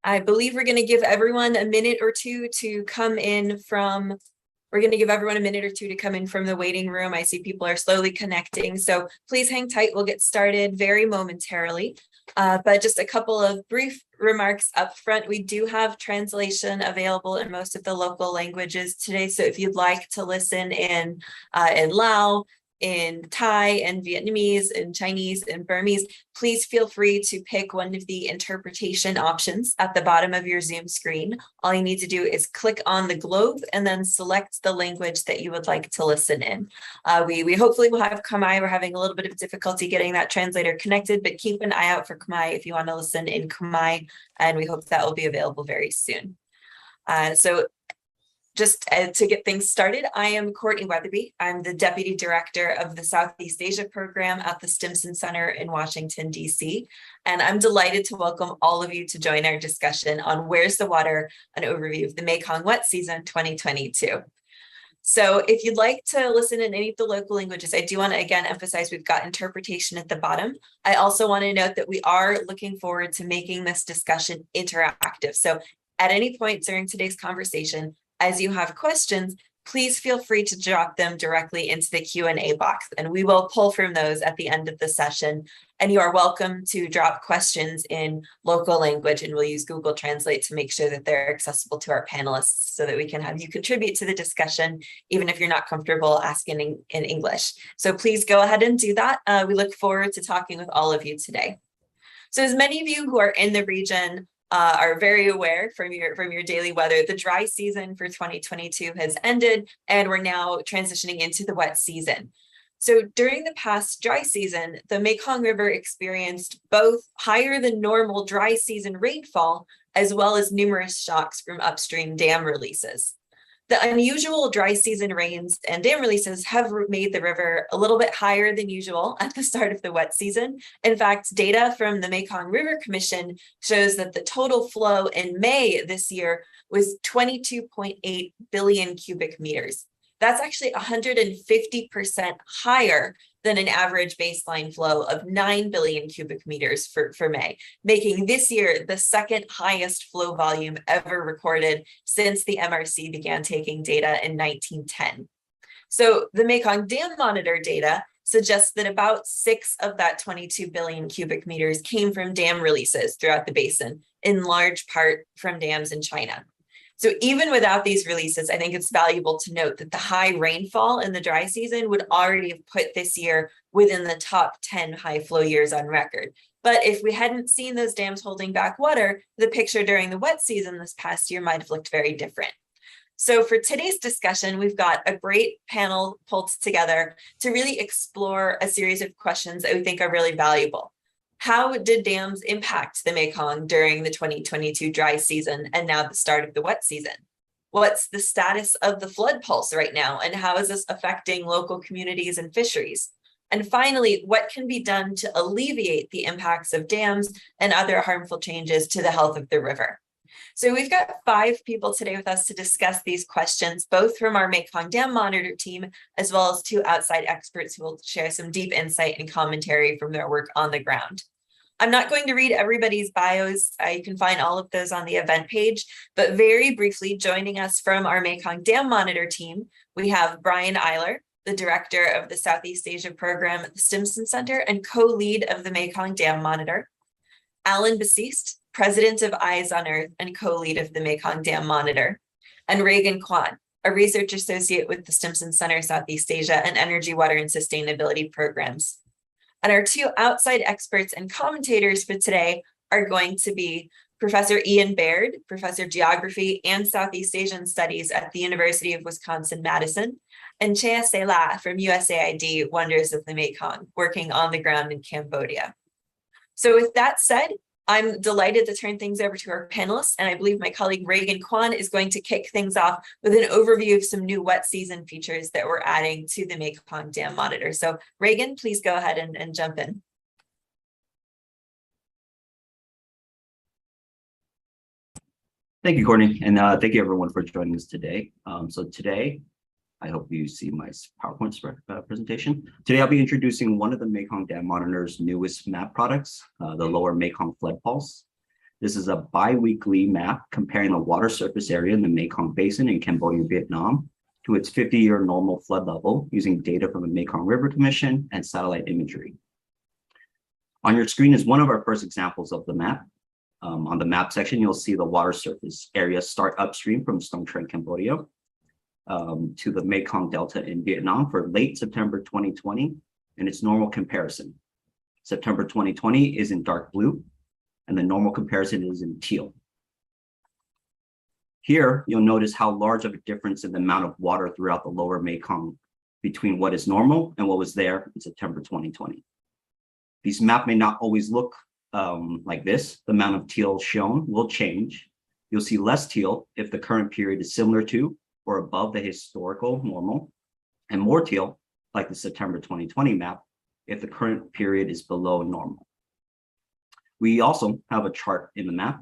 I believe we're going to give everyone a minute or two to come in from, we're going to give everyone a minute or two to come in from the waiting room. I see people are slowly connecting, so please hang tight. We'll get started very momentarily. But just a couple of brief remarks up front. We do have translation available in most of the local languages today. So if you'd like to listen in Lao, in Thai and Vietnamese, in Chinese and Burmese, please feel free to pick one of the interpretation options at the bottom of your Zoom screen. All you need to do is click on the globe and then select the language that you would like to listen in. We hopefully will have Khmer. We're having a little bit of difficulty getting that translator connected, but keep an eye out for Khmer if you want to listen in Khmer, and we hope that will be available very soon. So just to get things started, I am Courtney Weatherby. I'm the Deputy Director of the Southeast Asia Program at the Stimson Center in Washington, D.C. And I'm delighted to welcome all of you to join our discussion on Where's the Water, an overview of the Mekong wet season 2022. So if you'd like to listen in any of the local languages, I do want to again emphasize we've got interpretation at the bottom. I also want to note that we are looking forward to making this discussion interactive. So at any point during today's conversation, as you have questions, please feel free to drop them directly into the Q&A box, and we will pull from those at the end of the session. And you are welcome to drop questions in local language, and we'll use Google Translate to make sure that they're accessible to our panelists so that we can have you contribute to the discussion, even if you're not comfortable asking in English. So please go ahead and do that. We look forward to talking with all of you today. So as many of you who are in the region are very aware from your daily weather, the dry season for 2022 has ended, and we're now transitioning into the wet season. So during the past dry season, the Mekong River experienced both higher than normal dry season rainfall, as well as numerous shocks from upstream dam releases. The unusual dry season rains and dam releases have made the river a little bit higher than usual at the start of the wet season. In fact, data from the Mekong River Commission shows that the total flow in May this year was 22.8 billion cubic meters. That's actually 150% higher than an average baseline flow of 9 billion cubic meters for May, making this year the second highest flow volume ever recorded since the MRC began taking data in 1910. So the Mekong Dam Monitor data suggests that about 6 of that 22 billion cubic meters came from dam releases throughout the basin, in large part from dams in China. So even without these releases, I think it's valuable to note that the high rainfall in the dry season would already have put this year within the top 10 high flow years on record. But if we hadn't seen those dams holding back water, the picture during the wet season this past year might have looked very different. So for today's discussion, we've got a great panel pulled together to really explore a series of questions that we think are really valuable. How did dams impact the Mekong during the 2022 dry season and now the start of the wet season? What's the status of the flood pulse right now, and how is this affecting local communities and fisheries? And finally, what can be done to alleviate the impacts of dams and other harmful changes to the health of the river? So we've got 5 people today with us to discuss these questions, both from our Mekong Dam Monitor team, as well as 2 outside experts who will share some deep insight and commentary from their work on the ground. I'm not going to read everybody's bios. You can find all of those on the event page, but very briefly, joining us from our Mekong Dam Monitor team, we have Brian Eiler, the Director of the Southeast Asia Program at the Stimson Center and co-lead of the Mekong Dam Monitor, Alan Basiste, President of Eyes on Earth and co-lead of the Mekong Dam Monitor, and Reagan Kwan, a research associate with the Stimson Center Southeast Asia and Energy, Water, and Sustainability Programs. And our 2 outside experts and commentators for today are going to be Professor Ian Baird, Professor of Geography and Southeast Asian Studies at the University of Wisconsin-Madison, and Chea Sela from USAID Wonders of the Mekong, working on the ground in Cambodia. So with that said, I'm delighted to turn things over to our panelists, and I believe my colleague Reagan Kwan is going to kick things off with an overview of some new wet season features that we're adding to the Mekong Dam Monitor. So Reagan, please go ahead and jump in. Thank you, Courtney, and thank you everyone for joining us today. So today, I hope you see my PowerPoint presentation. Today, I'll be introducing one of the Mekong Dam Monitor's newest map products, the Lower Mekong Flood Pulse. This is a bi-weekly map comparing the water surface area in the Mekong Basin in Cambodia and Vietnam to its 50-year normal flood level using data from the Mekong River Commission and satellite imagery. On your screen is one of our first examples of the map. On the map section, you'll see the water surface area start upstream from Stung Treng, Cambodia, to the Mekong Delta in Vietnam for late September 2020 and its normal comparison. September 2020 is in dark blue, and the normal comparison is in teal. Here, you'll notice how large of a difference in the amount of water throughout the lower Mekong between what is normal and what was there in September 2020. These maps may not always look like this. The amount of teal shown will change. You'll see less teal if the current period is similar to or above the historical normal, and more teal, like the September 2020 map, if the current period is below normal. We also have a chart in the map.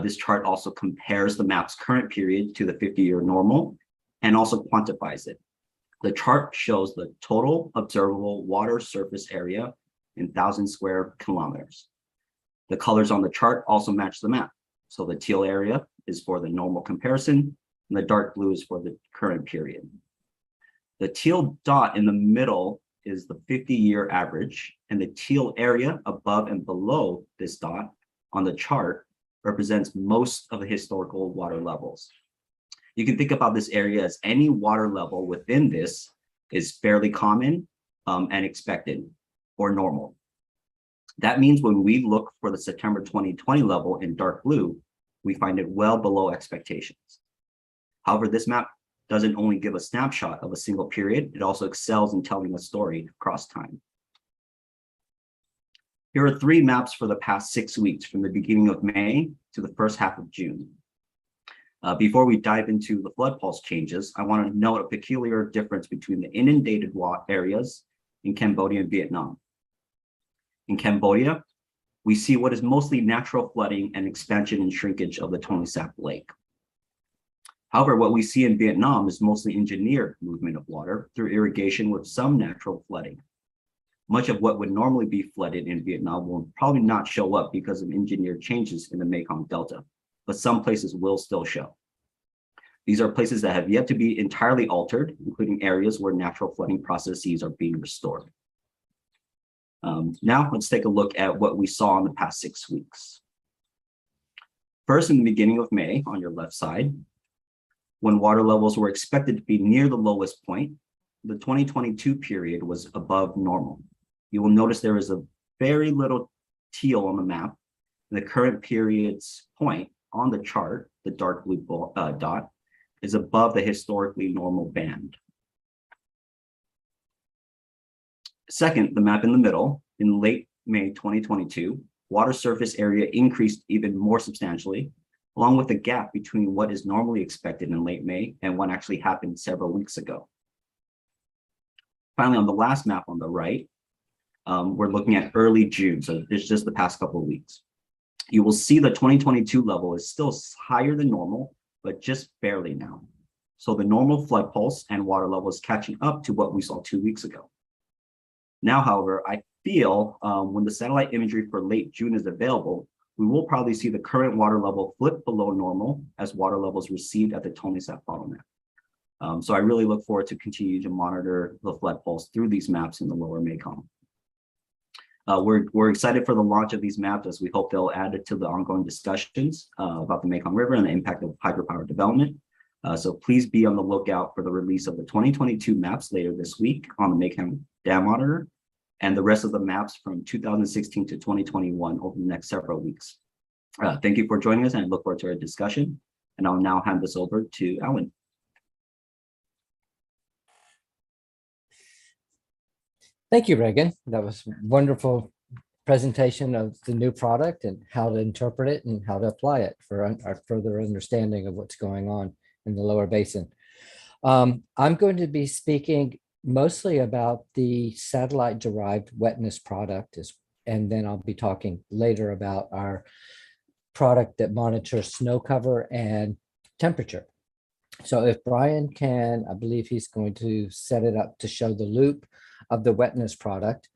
This chart also compares the map's current period to the 50-year normal and also quantifies it. The chart shows the total observable water surface area in 1,000 square kilometers. The colors on the chart also match the map. So the teal area is for the normal comparison, and the dark blue is for the current period. The teal dot in the middle is the 50-year average, and the teal area above and below this dot on the chart represents most of the historical water levels. You can think about this area as any water level within this is fairly common and expected or normal. That means when we look for the September 2020 level in dark blue, we find it well below expectations. However, this map doesn't only give a snapshot of a single period, it also excels in telling a story across time. Here are 3 maps for the past 6 weeks, from the beginning of May to the first half of June. Before we dive into the flood pulse changes, I want to note a peculiar difference between the inundated areas in Cambodia and Vietnam. In Cambodia, we see what is mostly natural flooding and expansion and shrinkage of the Tonle Sap Lake. However, what we see in Vietnam is mostly engineered movement of water through irrigation with some natural flooding. Much of what would normally be flooded in Vietnam will probably not show up because of engineered changes in the Mekong Delta, but some places will still show. These are places that have yet to be entirely altered, including areas where natural flooding processes are being restored. Now let's take a look at what we saw in the past 6 weeks. First, in the beginning of May, on your left side, when water levels were expected to be near the lowest point, the 2022 period was above normal. You will notice there is a very little teal on the map. And the current period's point on the chart, the dark blue dot, is above the historically normal band. Second, the map in the middle, in late May 2022, water surface area increased even more substantially, along with the gap between what is normally expected in late May and what actually happened several weeks ago. Finally, on the last map on the right, we're looking at early June, so it's just the past couple of weeks. You will see the 2022 level is still higher than normal, but just barely now. So the normal flood pulse and water level is catching up to what we saw 2 weeks ago. Now, however, I feel when the satellite imagery for late June is available, we will probably see the current water level flip below normal as water levels recede at the Tonle Sap bottleneck. So I really look forward to continue to monitor the flood pulse through these maps in the lower Mekong. We're excited for the launch of these maps, as we hope they'll add to the ongoing discussions about the Mekong River and the impact of hydropower development. So please be on the lookout for the release of the 2022 maps later this week on the Mekong Dam Monitor, and the rest of the maps from 2016 to 2021 over the next several weeks. Thank you for joining us, and I look forward to our discussion. And I'll now hand this over to Alan. Thank you, Reagan. That was a wonderful presentation of the new product and how to interpret it and how to apply it for our further understanding of what's going on in the lower basin. I'm going to be speaking mostly about the satellite-derived wetness product, and then I'll be talking later about our product that monitors snow cover and temperature. So if Brian can, I believe he's going to set it up to show the loop of the wetness product.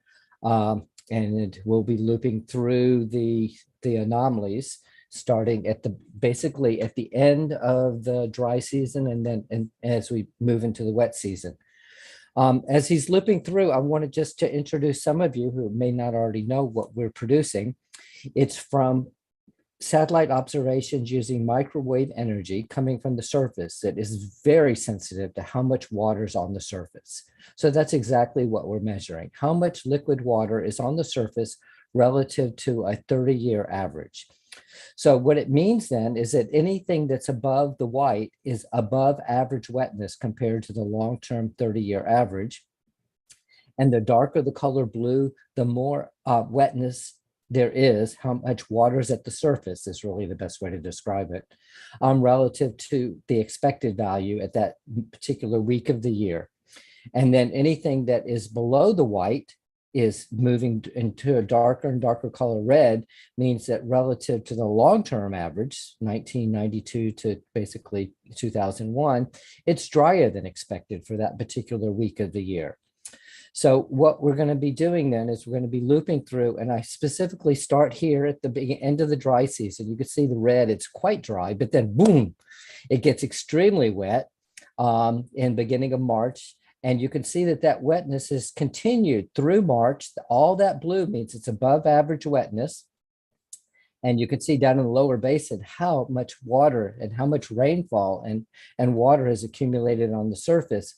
And we'll be looping through the anomalies starting at basically at the end of the dry season and as we move into the wet season. As he's looping through, I wanted just to introduce some of you who may not already know what we're producing. It's from satellite observations using microwave energy coming from the surface that is very sensitive to how much water is on the surface. So that's exactly what we're measuring. How much liquid water is on the surface relative to a 30-year average. So what it means then is that anything that's above the white is above average wetness compared to the long-term 30-year average. And the darker the color blue, the more wetness there is, how much water is at the surface is really the best way to describe it, relative to the expected value at that particular week of the year. And then anything that is below the white is moving into a darker and darker color red, means that relative to the long-term average, 1992 to basically 2001, it's drier than expected for that particular week of the year. So what we're going to be doing then is we're going to be looping through, and I specifically start here at the end of the dry season. You can see the red, it's quite dry, but then boom, it gets extremely wet in beginning of March. And you can see that that wetness is continued through March. All that blue means it's above average wetness. And you can see down in the lower basin how much water and how much rainfall and water has accumulated on the surface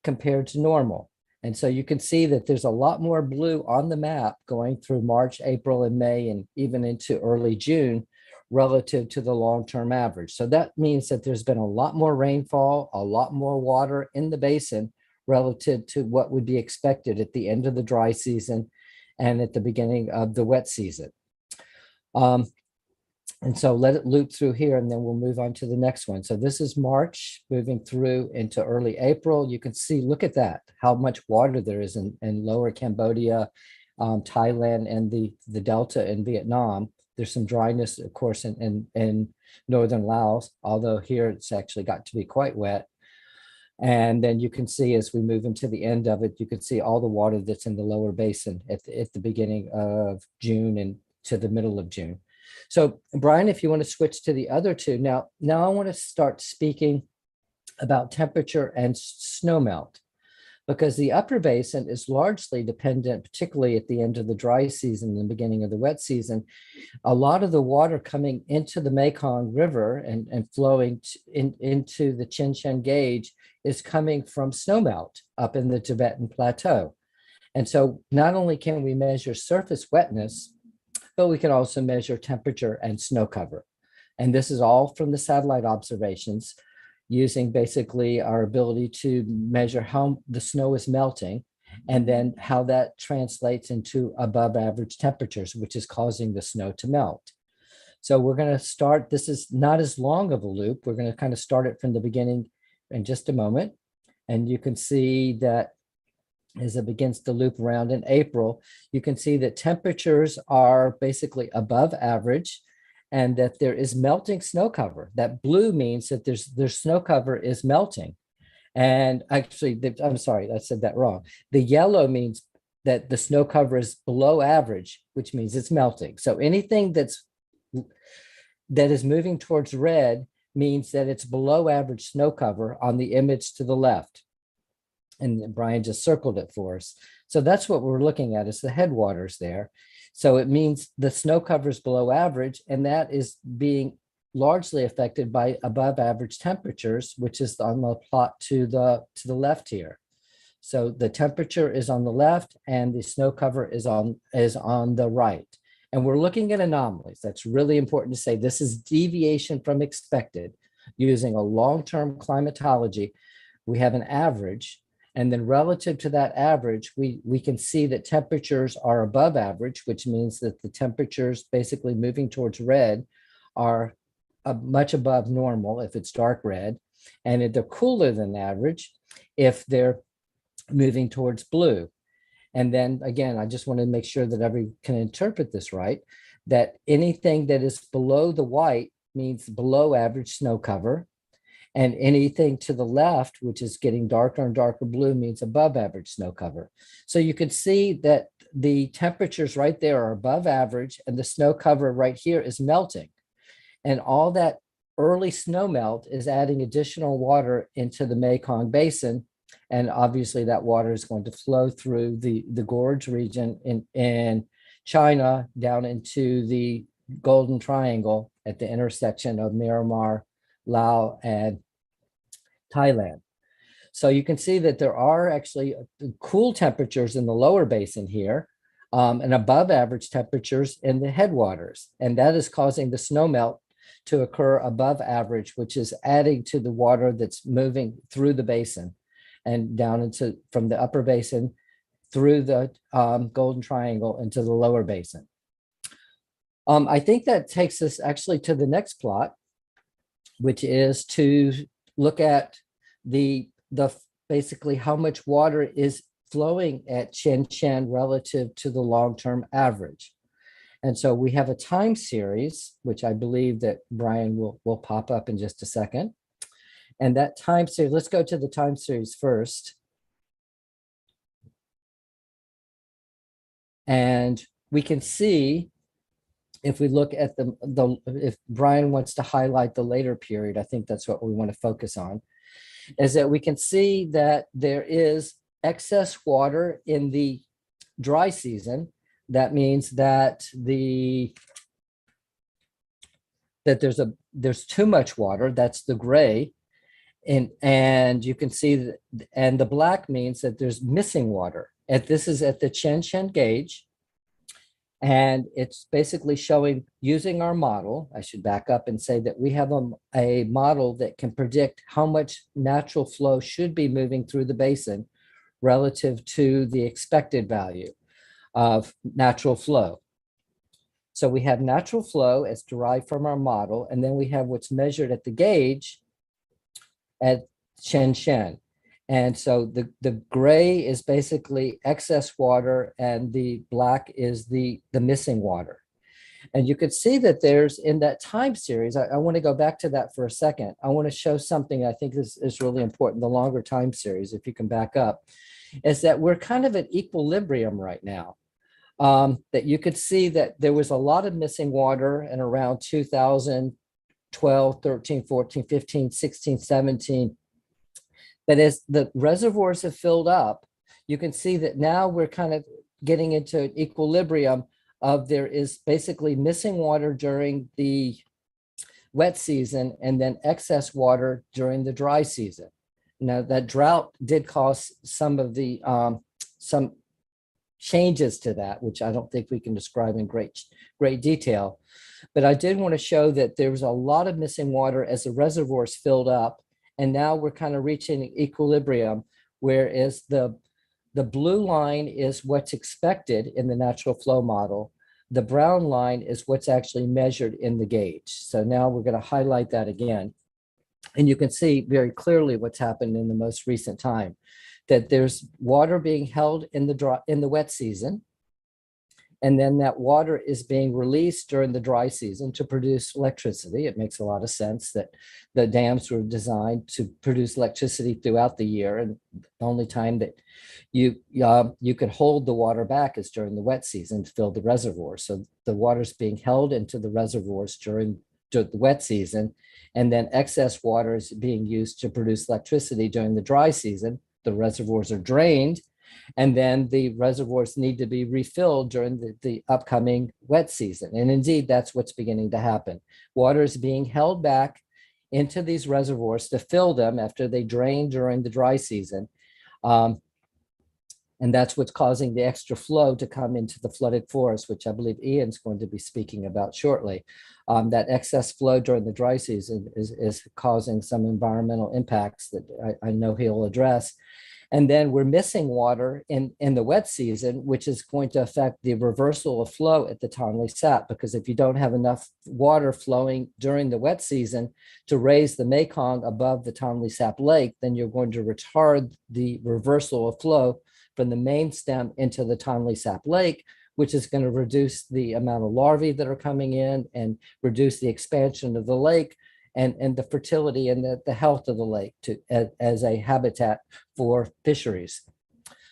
compared to normal. And so you can see that there's a lot more blue on the map going through March, April, and May, and even into early June relative to the long-term average. So that means that there's been a lot more rainfall, a lot more water in the basin relative to what would be expected at the end of the dry season and at the beginning of the wet season. And so let it loop through here, and then we'll move on to the next one. So this is March, moving through into early April. You can see, look at that, how much water there is in lower Cambodia, Thailand, and the Delta in Vietnam. There's some dryness, of course, in northern Laos, although here it's actually got to be quite wet. And then you can see as we move into the end of it, you can see all the water that's in the lower basin at the beginning of June and to the middle of June. So Brian, if you want to switch to the other two. Now I want to start speaking about temperature and snowmelt, because the upper basin is largely dependent, particularly at the end of the dry season and the beginning of the wet season. A lot of the water coming into the Mekong River and flowing into the Chin Chin gauge is coming from snowmelt up in the Tibetan Plateau. And so not only can we measure surface wetness, but we can also measure temperature and snow cover. And this is all from the satellite observations, using basically our ability to measure how the snow is melting and then how that translates into above average temperatures, which is causing the snow to melt. So we're going to start, this is not as long of a loop. We're going to kind of start it from the beginning in just a moment. And you can see that as it begins to loop around in April, you can see that temperatures are basically above average and that there is melting snow cover. That blue means that there's snow cover is melting. And actually, I'm sorry, I said that wrong. The yellow means that the snow cover is below average, which means it's melting. So anything that is moving towards red means that it's below average snow cover on the image to the left. And Brian just circled it for us. So that's what we're looking at, is the headwaters there. So it means the snow cover is below average, and that is being largely affected by above average temperatures, which is on the plot to the left here. So the temperature is on the left and the snow cover is on the right. And we're looking at anomalies. That's really important to say. This is deviation from expected. Using a long-term climatology, we have an average. And then relative to that average, we can see that temperatures are above average, which means that the temperatures basically moving towards red are much above normal if it's dark red, and they're cooler than average if they're moving towards blue. And then again, I just want to make sure that everyone can interpret this right, that anything that is below the white means below average snow cover. And anything to the left, which is getting darker and darker blue, means above average snow cover. So you can see that the temperatures right there are above average, and the snow cover right here is melting. And all that early snow melt is adding additional water into the Mekong Basin. And obviously that water is going to flow through the gorge region in China down into the Golden Triangle at the intersection of Myanmar, Laos, and Thailand. So you can see that there are actually cool temperatures in the lower basin here, and above average temperatures in the headwaters. And that is causing the snowmelt to occur above average, which is adding to the water that's moving through the basin and down into from the upper basin through the Golden Triangle into the lower basin. I think that takes us actually to the next plot, which is to look at the basically how much water is flowing at Chen relative to the long-term average. And so we have a time series, which I believe that Brian will pop up in just a second. And that time series, let's go to the time series first. And we can see, if we look at if Brian wants to highlight the later period, I think that's what we want to focus on, is that we can see that there is excess water in the dry season. That means that there's too much water. That's the gray, and you can see that, and the black means that there's missing water. And this is at the Chen gauge, and it's basically showing, using our model. I should back up and say that we have a model that can predict how much natural flow should be moving through the basin relative to the expected value of natural flow. So we have natural flow as derived from our model, and then we have what's measured at the gauge at Chen. And so the gray is basically excess water, and the black is the missing water. And you could see that there's, in that time series, I want to go back to that for a second. I want to show something I think is really important, the longer time series, if you can back up, is that we're kind of at equilibrium right now. That you could see that there was a lot of missing water in around 2012, 13, 14, 15, 16, 17. But as the reservoirs have filled up, you can see that now we're kind of getting into an equilibrium of, there is basically missing water during the wet season and then excess water during the dry season. Now that drought did cause some of the some changes to that, which I don't think we can describe in great detail. But I did want to show that there was a lot of missing water as the reservoirs filled up, and now we're kind of reaching equilibrium, whereas the blue line is what's expected in the natural flow model. The brown line is what's actually measured in the gauge. So now we're going to highlight that again. And you can see very clearly what's happened in the most recent time, that there's water being held in the wet season, and then that water is being released during the dry season to produce electricity. It makes a lot of sense that the dams were designed to produce electricity throughout the year, and the only time that you could hold the water back is during the wet season to fill the reservoir. So the water's being held into the reservoirs during the wet season, and then excess water is being used to produce electricity during the dry season. The reservoirs are drained, and then the reservoirs need to be refilled during the upcoming wet season. And indeed, that's what's beginning to happen. Water is being held back into these reservoirs to fill them after they drain during the dry season. And that's what's causing the extra flow to come into the flooded forest, which I believe Ian's going to be speaking about shortly. That excess flow during the dry season is causing some environmental impacts that I know he'll address. And then we're missing water in the wet season, which is going to affect the reversal of flow at the Tonle Sap, because if you don't have enough water flowing during the wet season to raise the Mekong above the Tonle Sap Lake, then you're going to retard the reversal of flow from the main stem into the Tonle Sap Lake, which is going to reduce the amount of larvae that are coming in and reduce the expansion of the lake and the fertility and the health of the lake as a habitat for fisheries.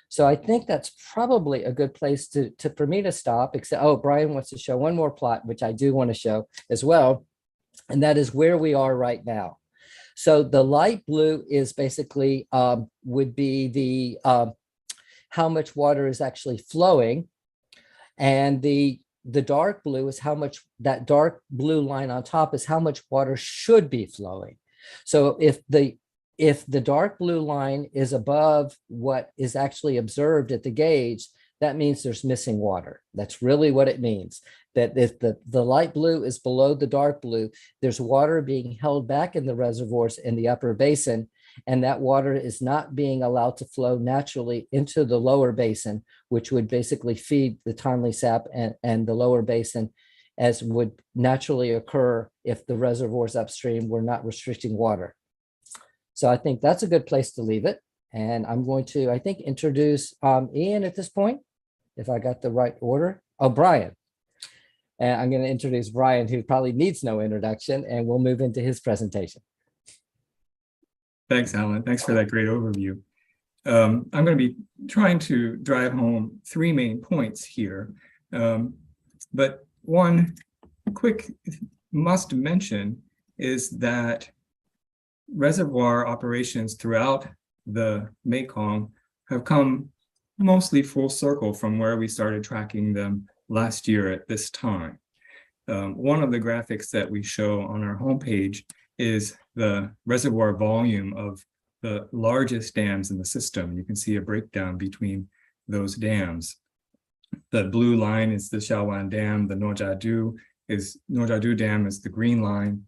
So I think that's probably a good place for me to stop, except, oh, Brian wants to show one more plot, which I do want to show as well. And that is where we are right now. So the light blue is basically would be the how much water is actually flowing. And the dark blue is how much, that dark blue line on top is how much water should be flowing. So if the dark blue line is above what is actually observed at the gauge, that means there's missing water. That's really what it means. That if the light blue is below the dark blue, there's water being held back in the reservoirs in the upper basin, and that water is not being allowed to flow naturally into the lower basin, which would basically feed the Tonley Sap and the lower basin, as would naturally occur if the reservoirs upstream were not restricting water. So I think that's a good place to leave it. And I'm going to, I think, introduce Ian at this point, if I got the right order. Oh, Brian. And I'm going to introduce Brian, who probably needs no introduction, and we'll move into his presentation. Thanks, Alan. Thanks for that great overview. I'm going to be trying to drive home three main points here. But one quick must mention is that reservoir operations throughout the Mekong have come mostly full circle from where we started tracking them last year at this time. One of the graphics that we show on our homepage is the reservoir volume of the largest dams in the system. You can see a breakdown between those dams. The blue line is the Shaowan Dam. The Nojadu Dam is the green line.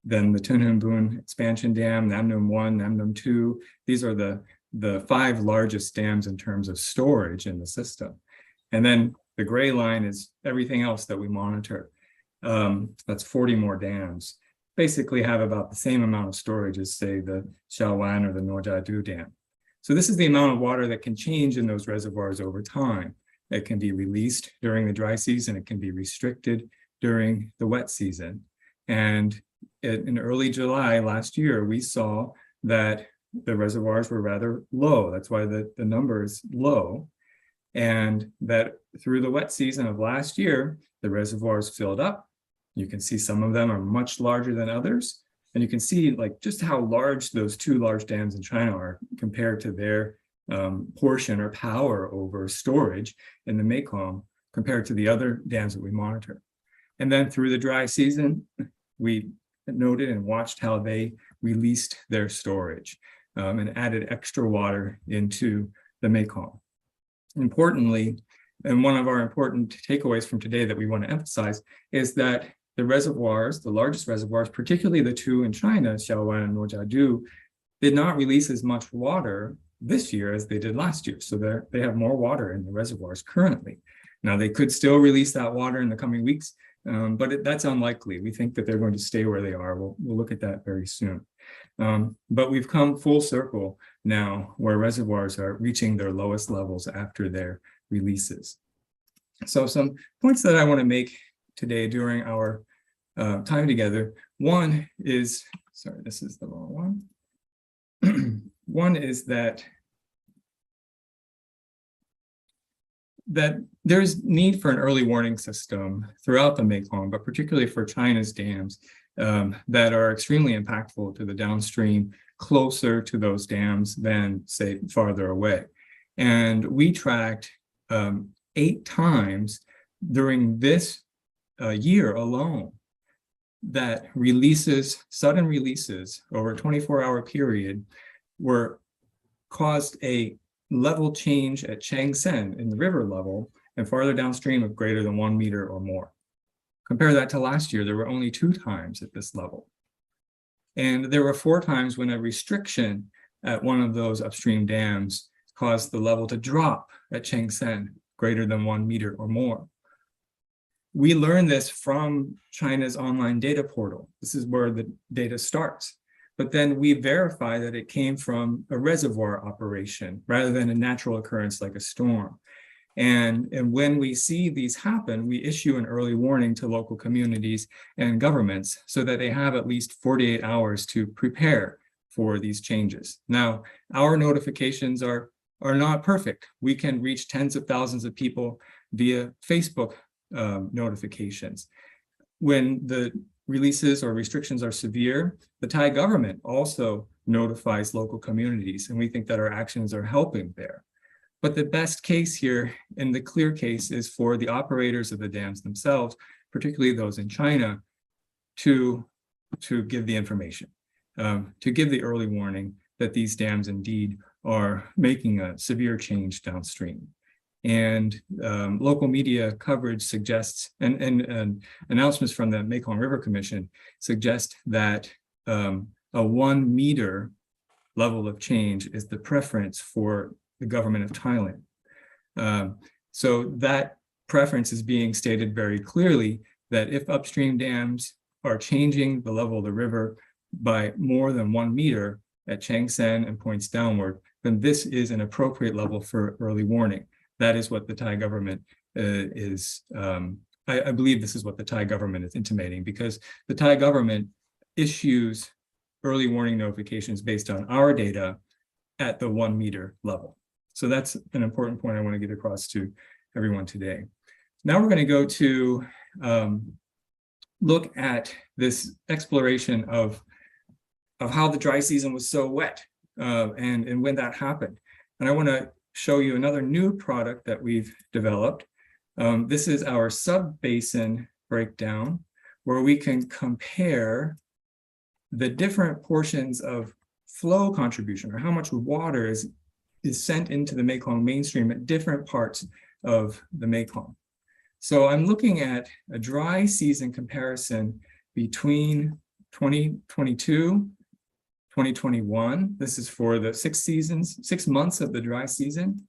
Then the Tunhunbun Expansion Dam, Namnum 1, Namnum 2. These are the five largest dams in terms of storage in the system. And then the gray line is everything else that we monitor. That's 40 more dams. Basically have about the same amount of storage as, say, the Shaowan or the Nojadu Dam. So this is the amount of water that can change in those reservoirs over time. It can be released during the dry season. It can be restricted during the wet season. And in early July last year, we saw that the reservoirs were rather low. That's why the number is low. And that through the wet season of last year, the reservoirs filled up. You can see some of them are much larger than others. And you can see like just how large those two large dams in China are compared to their portion or power over storage in the Mekong compared to the other dams that we monitor. And then through the dry season, we noted and watched how they released their storage and added extra water into the Mekong. Importantly, and one of our important takeaways from today that we want to emphasize is that the reservoirs, the largest reservoirs, particularly the two in China, Shaowan and Nojadu, did not release as much water this year as they did last year. So they have more water in the reservoirs currently. Now, they could still release that water in the coming weeks, but that's unlikely. We think that they're going to stay where they are. We'll look at that very soon. But we've come full circle now where reservoirs are reaching their lowest levels after their releases. So some points that I want to make today during our time together. One is, sorry, this is the wrong one. One is that there's need for an early warning system throughout the Mekong, but particularly for China's dams that are extremely impactful to the downstream, closer to those dams than, say, farther away. And we tracked 8 times during this year alone that sudden releases over a 24-hour period caused a level change at Changsen in the river level and farther downstream of greater than 1 meter or more. Compare that to last year, there were only 2 times at this level. And there were 4 times when a restriction at one of those upstream dams caused the level to drop at Changsen greater than 1 meter or more. We learned this from China's online data portal. This is where the data starts. But then we verify that it came from a reservoir operation rather than a natural occurrence like a storm. And when we see these happen, we issue an early warning to local communities and governments so that they have at least 48 hours to prepare for these changes. Now, our notifications are are not perfect. We can reach tens of thousands of people via Facebook notifications. When the releases or restrictions are severe, the Thai government also notifies local communities, and we think that our actions are helping there. But the best case here, and the clear case, is for the operators of the dams themselves, particularly those in China, to give the information, to give the early warning that these dams indeed are making a severe change downstream. And local media coverage suggests, and announcements from the Mekong River Commission suggest that a 1 meter level of change is the preference for the government of Thailand. So that preference is being stated very clearly, that if upstream dams are changing the level of the river by more than 1 meter at Chang Sen and points downward, then this is an appropriate level for early warning. That is what the Thai government I believe this is what the Thai government is intimating, because the Thai government issues early warning notifications based on our data at the 1 meter level. So that's an important point I want to get across to everyone today. Now we're going to go to look at this exploration of how the dry season was so wet and when that happened. And I want to show you another new product that we've developed. This is our sub-basin breakdown, where we can compare the different portions of flow contribution, or how much water is sent into the Mekong mainstream at different parts of the Mekong. So I'm looking at a dry season comparison between 2022, 2021. This is for the 6 months of the dry season,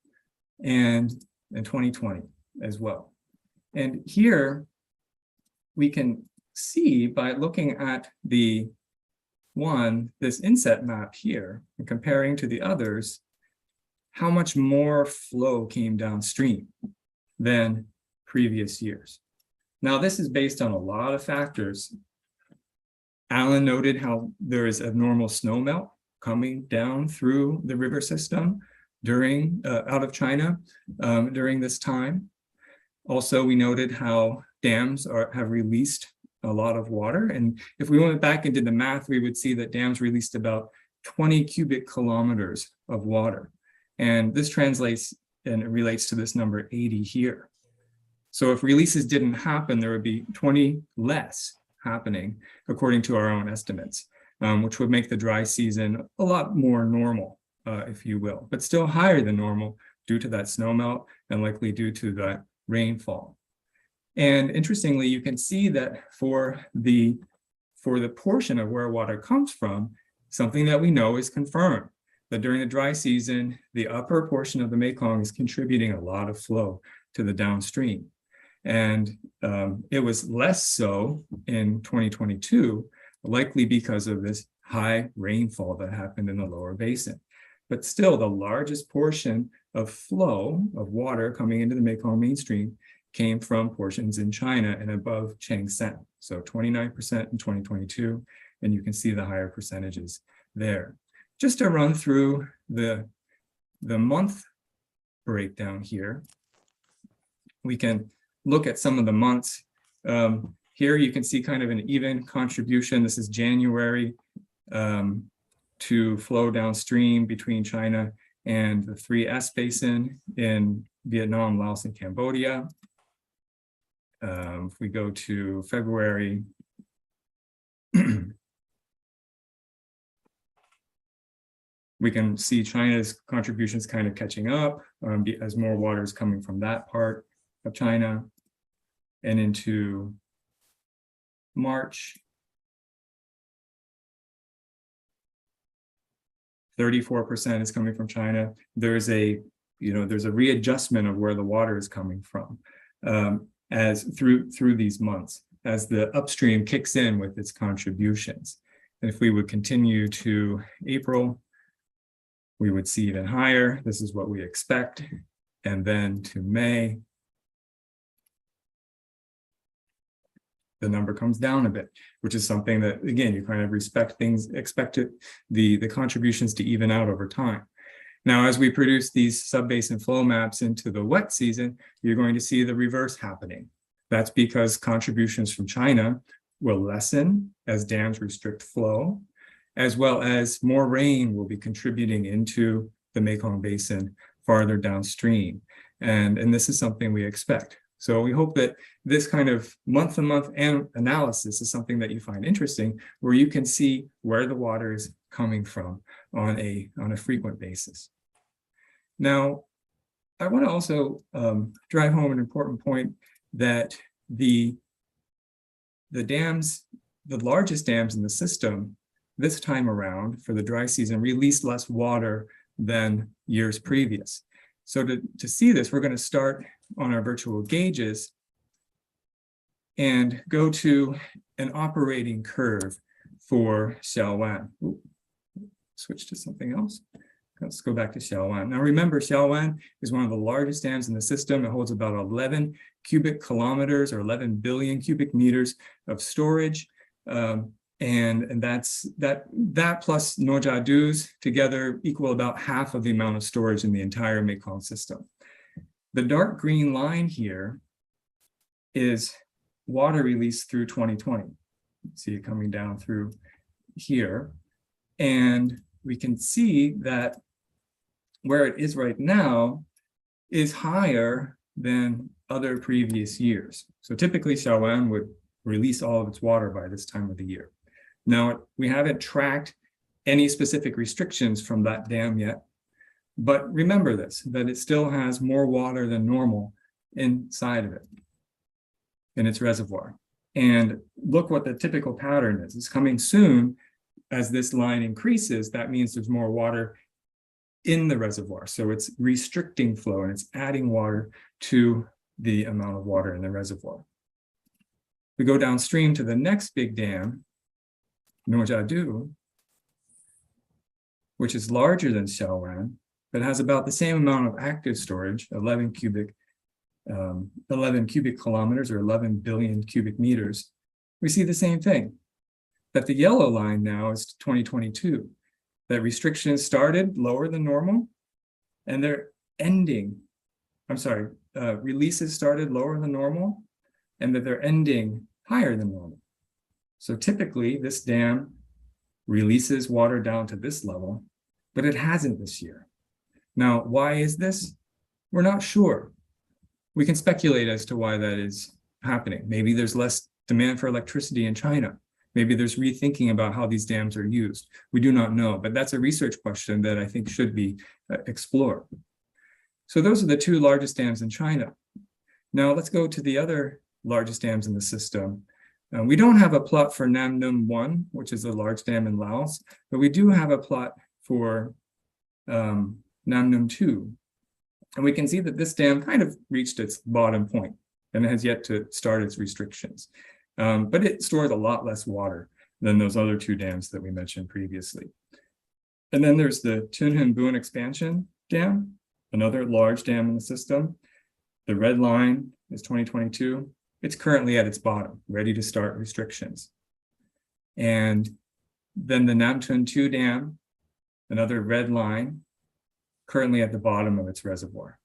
and 2020 as well. And here we can see, by looking at this inset map here and comparing to the others, how much more flow came downstream than previous years. Now, this is based on a lot of factors. Alan noted how there is abnormal snowmelt coming down through the river system during out of China during this time. Also, we noted how dams have released a lot of water. And if we went back and did the math, we would see that dams released about 20 cubic kilometers of water. And this translates and relates to this number 80 here. So if releases didn't happen, there would be 20 less happening, according to our own estimates, which would make the dry season a lot more normal, if you will, but still higher than normal due to that snowmelt and likely due to that rainfall. And interestingly, you can see that for the portion of where water comes from, something that we know is confirmed, that during the dry season, the upper portion of the Mekong is contributing a lot of flow to the downstream. And it was less so in 2022, likely because of this high rainfall that happened in the lower basin. But still, the largest portion of flow of water coming into the Mekong mainstream came from portions in China and above Chang Sen. So 29% in 2022, and you can see the higher percentages there. Just to run through the month breakdown here, we can look at some of the months. Here you can see kind of an even contribution. This is January to flow downstream between China and the 3S basin in Vietnam, Laos, and Cambodia. If we go to February, we can see China's contributions kind of catching up as more water is coming from that part of China. And into March, 34% is coming from China. There's a readjustment of where the water is coming from as through these months, as the upstream kicks in with its contributions. And if we would continue to April, we would see even higher. This is what we expect. And then to May, the number comes down a bit, which is something that, again, you kind of expect the contributions to even out over time. Now, as we produce these sub-basin flow maps into the wet season, you're going to see the reverse happening. That's because contributions from China will lessen as dams restrict flow, as well as more rain will be contributing into the Mekong Basin farther downstream. And this is something we expect. So we hope that this kind of month-to-month analysis is something that you find interesting, where you can see where the water is coming from on a frequent basis. Now, I want to also drive home an important point that the dams, the largest dams in the system this time around for the dry season released less water than years previous. So to see this, we're going to start on our virtual gauges and go to an operating curve for Xiaowan. Ooh, switch to something else. Let's go back to Xiaowan. Now remember, Xiaowan is one of the largest dams in the system. It holds about 11 cubic kilometers or 11 billion cubic meters of storage. And that plus Nojadu's together equal about half of the amount of storage in the entire Mekong system. The dark green line here is water release through 2020. See it coming down through here. And we can see that where it is right now is higher than other previous years. So typically Xiaowan would release all of its water by this time of the year. Now, we haven't tracked any specific restrictions from that dam yet, but remember this, that it still has more water than normal inside of it, in its reservoir. And look what the typical pattern is. It's coming soon. As this line increases, that means there's more water in the reservoir. So it's restricting flow and it's adding water to the amount of water in the reservoir. We go downstream to the next big dam, Nojadu, which is larger than Xiaowan, but has about the same amount of active storage, 11 cubic kilometers or 11 billion cubic meters. We see the same thing, that the yellow line now is 2022, that restrictions started lower than normal, and they're ending, releases started lower than normal, and that they're ending higher than normal. So typically this dam releases water down to this level, but it hasn't this year. Now, why is this? We're not sure. We can speculate as to why that is happening. Maybe there's less demand for electricity in China. Maybe there's rethinking about how these dams are used. We do not know, but that's a research question that I think should be explored. So those are the two largest dams in China. Now let's go to the other largest dams in the system. We don't have a plot for Nam Num 1, which is a large dam in Laos, but we do have a plot for Nam Num 2. And we can see that this dam kind of reached its bottom point and it has yet to start its restrictions. But it stores a lot less water than those other two dams that we mentioned previously. And then there's the Tunhun Buon expansion dam, another large dam in the system. The red line is 2022. It's currently at its bottom, ready to start restrictions. And then the Nam Tun 2 dam, another red line, currently at the bottom of its reservoir.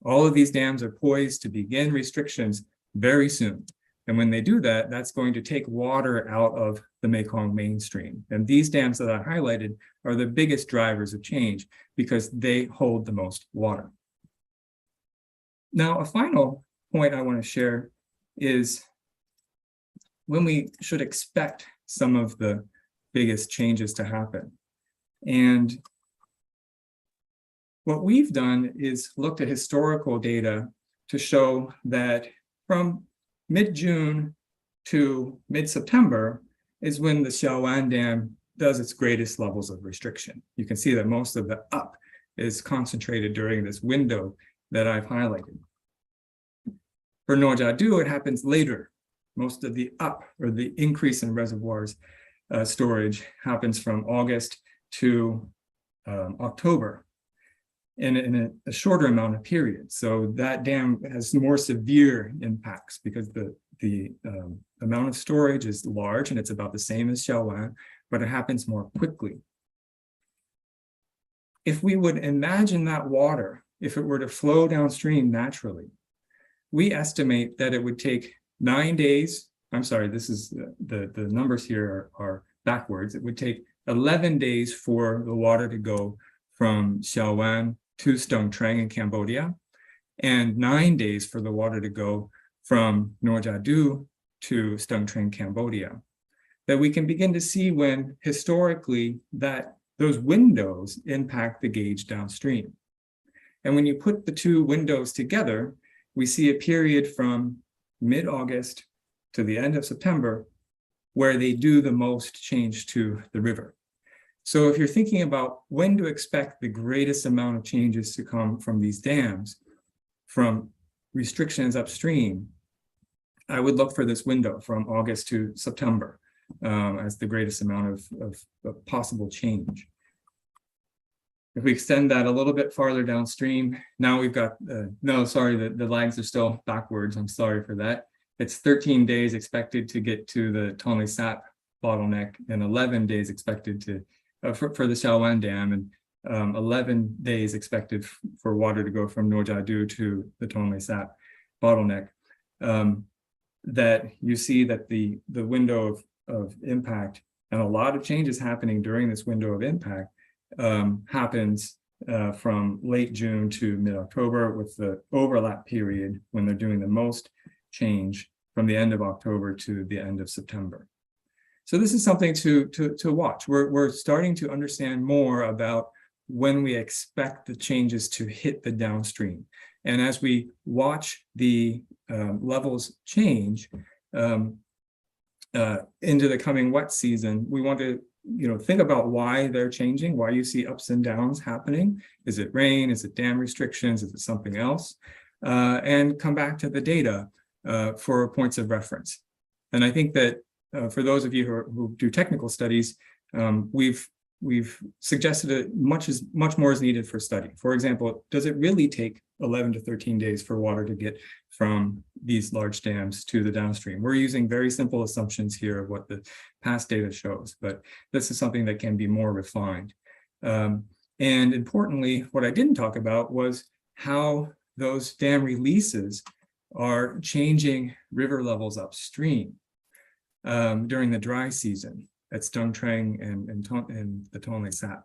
All of these dams are poised to begin restrictions very soon. And when they do that, that's going to take water out of the Mekong mainstream. And these dams that I highlighted are the biggest drivers of change because they hold the most water. Now, a final point I want to share is when we should expect some of the biggest changes to happen. And what we've done is looked at historical data to show that from mid-June to mid-September is when the Xiaowan Dam does its greatest levels of restriction. You can see that most of the up is concentrated during this window that I've highlighted. For Nojadu, it happens later. Most of the up, or the increase in reservoirs storage, happens from August to October in a shorter amount of period. So that dam has more severe impacts because the amount of storage is large and it's about the same as Xiaowan, but it happens more quickly. if we would imagine that water, if it were to flow downstream naturally, we estimate that it would take 9 days. I'm sorry, this is the numbers here are backwards. It would take 11 days for the water to go from Siao Wan to Stung Treng in Cambodia, and 9 days for the water to go from Nor Jia Du to Stung Treng, Cambodia. That we can begin to see when historically that those windows impact the gauge downstream. And when you put the two windows together, we see a period from mid-August to the end of September where they do the most change to the river. So if you're thinking about when to expect the greatest amount of changes to come from these dams, from restrictions upstream, I would look for this window from August to September as the greatest amount of possible change. If we extend that a little bit farther downstream, now we've got, no, sorry, the lags are still backwards. I'm sorry for that. It's 13 days expected to get to the Tonle Sap bottleneck and 11 days expected to, for the Siao Wan Dam, and 11 days expected for water to go from Nor Jia Du to the Tonle Sap bottleneck. That you see that the window of impact, and a lot of changes happening during this window of impact, happens from late June to mid-October, with the overlap period when they're doing the most change from the end of October to the end of September. So this is something to watch. We're starting to understand more about when we expect the changes to hit the downstream. And as we watch the levels change into the coming wet season, we want to think about why they're changing, why you see ups and downs happening. Is it rain? Is it dam restrictions? Is it something else? And come back to the data for points of reference. And I think that for those of you who do technical studies, we've suggested that much more is needed for study. For example, does it really take 11 to 13 days for water to get from these large dams to the downstream? We're using very simple assumptions here of what the past data shows, but this is something that can be more refined. And importantly, what I didn't talk about was how those dam releases are changing river levels upstream during the dry season at Stung Treng and the Tonle Sap.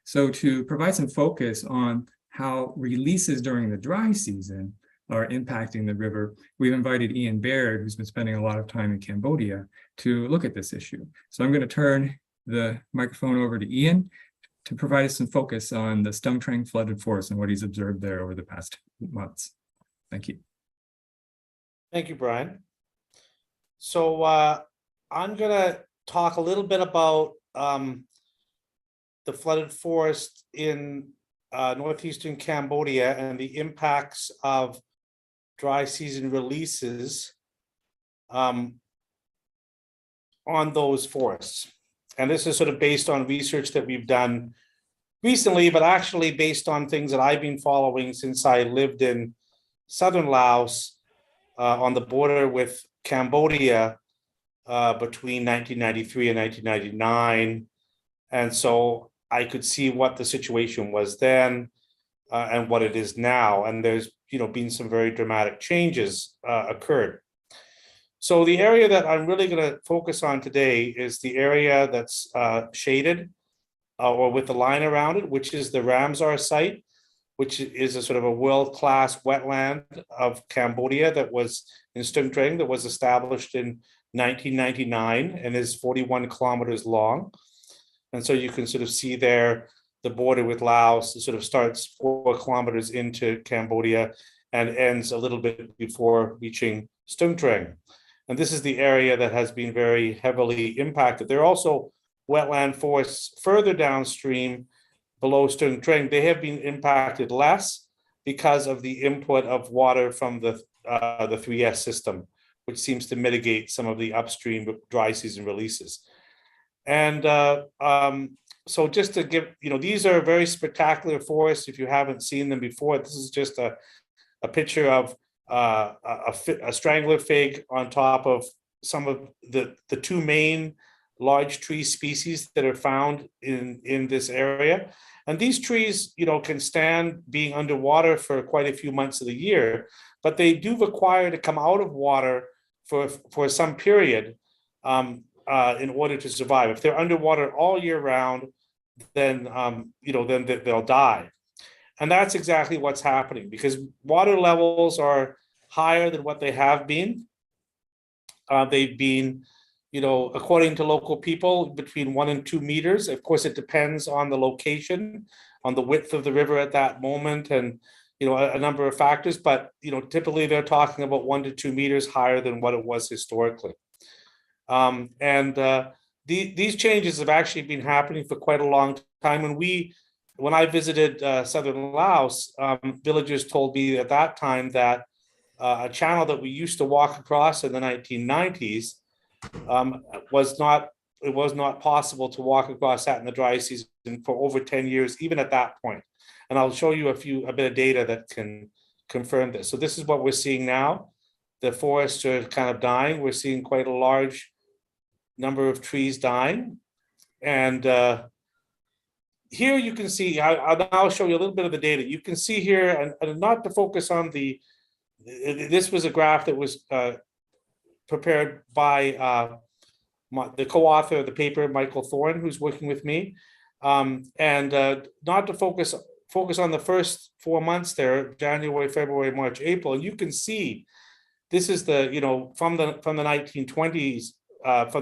So to provide some focus on how releases during the dry season are impacting the river, we've invited Ian Baird, who's been spending a lot of time in Cambodia, to look at this issue. So I'm going to turn the microphone over to Ian to provide us some focus on the Stung Treng flooded forest and what he's observed there over the past months. Thank you. Thank you, Brian. So I'm going to talk a little bit about the flooded forest in northeastern Cambodia and the impacts of dry season releases on those forests. And this is sort of based on research that we've done recently, but actually based on things that I've been following since I lived in southern Laos on the border with Cambodia between 1993 and 1999. And so I could see what the situation was then and what it is now. And there's been some very dramatic changes occurred. So the area that I'm really going to focus on today is the area that's shaded or with the line around it, which is the Ramsar site, which is a sort of a world-class wetland of Cambodia that was in Stung Treng, that was established in 1999 and is 41 kilometers long. And so you can sort of see there the border with Laos. It sort of starts 4 kilometers into Cambodia and ends a little bit before reaching Stung Treng. And this is the area that has been very heavily impacted. There are also wetland forests further downstream below Stung Treng. They have been impacted less because of the input of water from the 3S system, which seems to mitigate some of the upstream dry season releases. And so just to give, these are very spectacular forests. If you haven't seen them before, this is just a picture of a strangler fig on top of some of the two main large tree species that are found in this area. And these trees, can stand being underwater for quite a few months of the year, but they do require to come out of water for some period in order to survive. If they're underwater all year round, then then they'll die. And that's exactly what's happening, because water levels are higher than what they have been. They've been, according to local people, between 1 and 2 meters. Of course, it depends on the location, on the width of the river at that moment, and a number of factors. But typically they're talking about 1 to 2 meters higher than what it was historically. These changes have actually been happening for quite a long time. When I visited southern Laos, villagers told me at that time that a channel that we used to walk across in the 1990s was not possible to walk across that in the dry season for over 10 years, even at that point. And I'll show you a bit of data that can confirm this. So this is what we're seeing now. The forests are kind of dying. We're seeing quite a large number of trees dying. And here you can see, I'll now show you a little bit of the data. You can see here, and not to focus on this was a graph that was prepared by the co-author of the paper, Michael Thorne, who's working with me. And not to focus on the first 4 months there, January, February, March, April. And you can see, this is the, from the 1920s,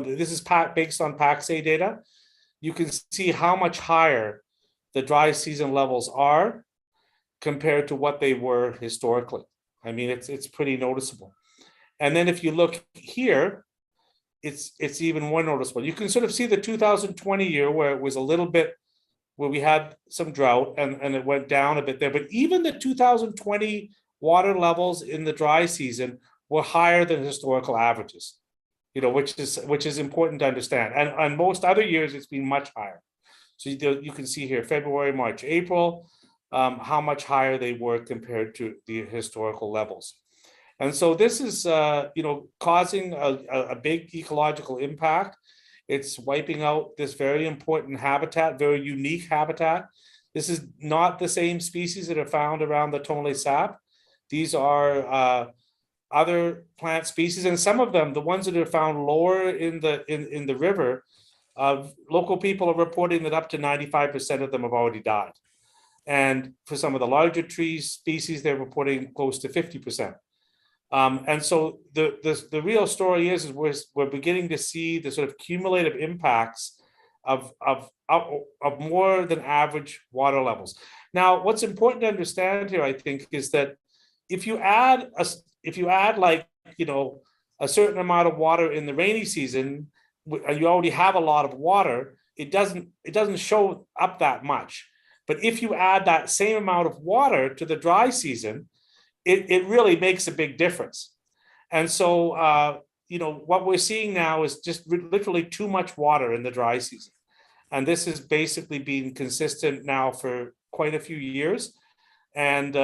this is based on PACSA data. You can see how much higher the dry season levels are compared to what they were historically. I mean, it's pretty noticeable. And then if you look here, it's even more noticeable. You can sort of see the 2020 year where it was a little bit, where we had some drought and it went down a bit there. But even the 2020 water levels in the dry season were higher than historical averages, which is important to understand. And most other years, it's been much higher. So you can see here, February, March, April, how much higher they were compared to the historical levels. And so this is, causing a big ecological impact. It's wiping out this very important habitat, very unique habitat. This is not the same species that are found around the Tonle Sap. These are other plant species, and some of them, the ones that are found lower in the river, local people are reporting that up to 95% of them have already died. And for some of the larger tree species, they're reporting close to 50%. And so the real story is we're beginning to see the sort of cumulative impacts of more than average water levels. Now, what's important to understand here, I think, is that if you add like, a certain amount of water in the rainy season, and you already have a lot of water, it doesn't show up that much. But if you add that same amount of water to the dry season, it really makes a big difference. And so, what we're seeing now is just literally too much water in the dry season. And this has basically been consistent now for quite a few years. And,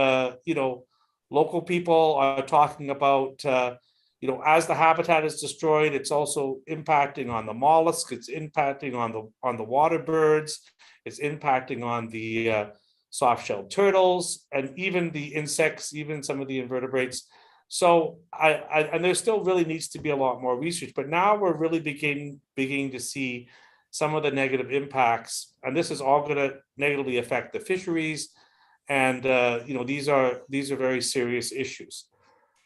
local people are talking about, as the habitat is destroyed, it's also impacting on the mollusks, it's impacting on the water birds, it's impacting on the soft-shelled turtles, and even the insects, even some of the invertebrates. So and there still really needs to be a lot more research, but now we're really beginning to see some of the negative impacts, and this is all going to negatively affect the fisheries. And these are very serious issues.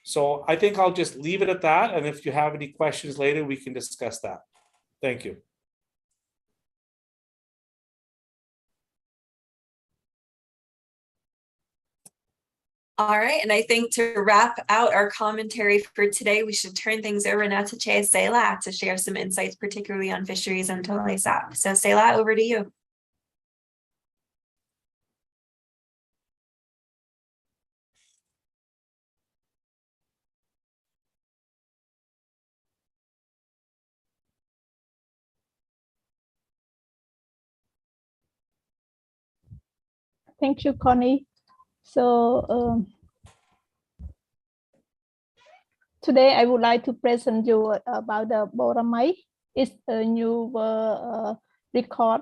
So I think I'll just leave it at that. And if you have any questions later, we can discuss that. Thank you. All right, and I think to wrap out our commentary for today, we should turn things over now to Che Sela to share some insights, particularly on fisheries and Tonle Sap. So Sela, over to you. Thank you, Connie. So today I would like to present you about the boromite. is a new record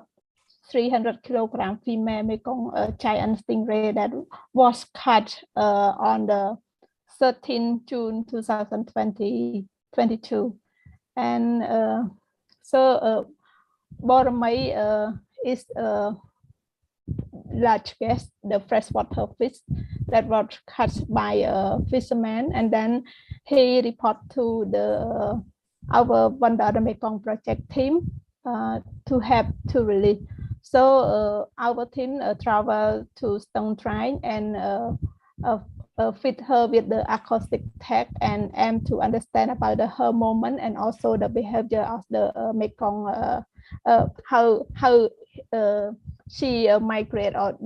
300 kilogram female Mekong giant stingray that was caught on the 13 June 2022. And Boromay is largest the freshwater fish that was caught by a fisherman, and then he report to the our Wonder the Mekong project team to help to release. So our team travel to Stone Train and fit her with the acoustic tag and aim to understand about her movement and also the behavior of the Mekong, how she migrate or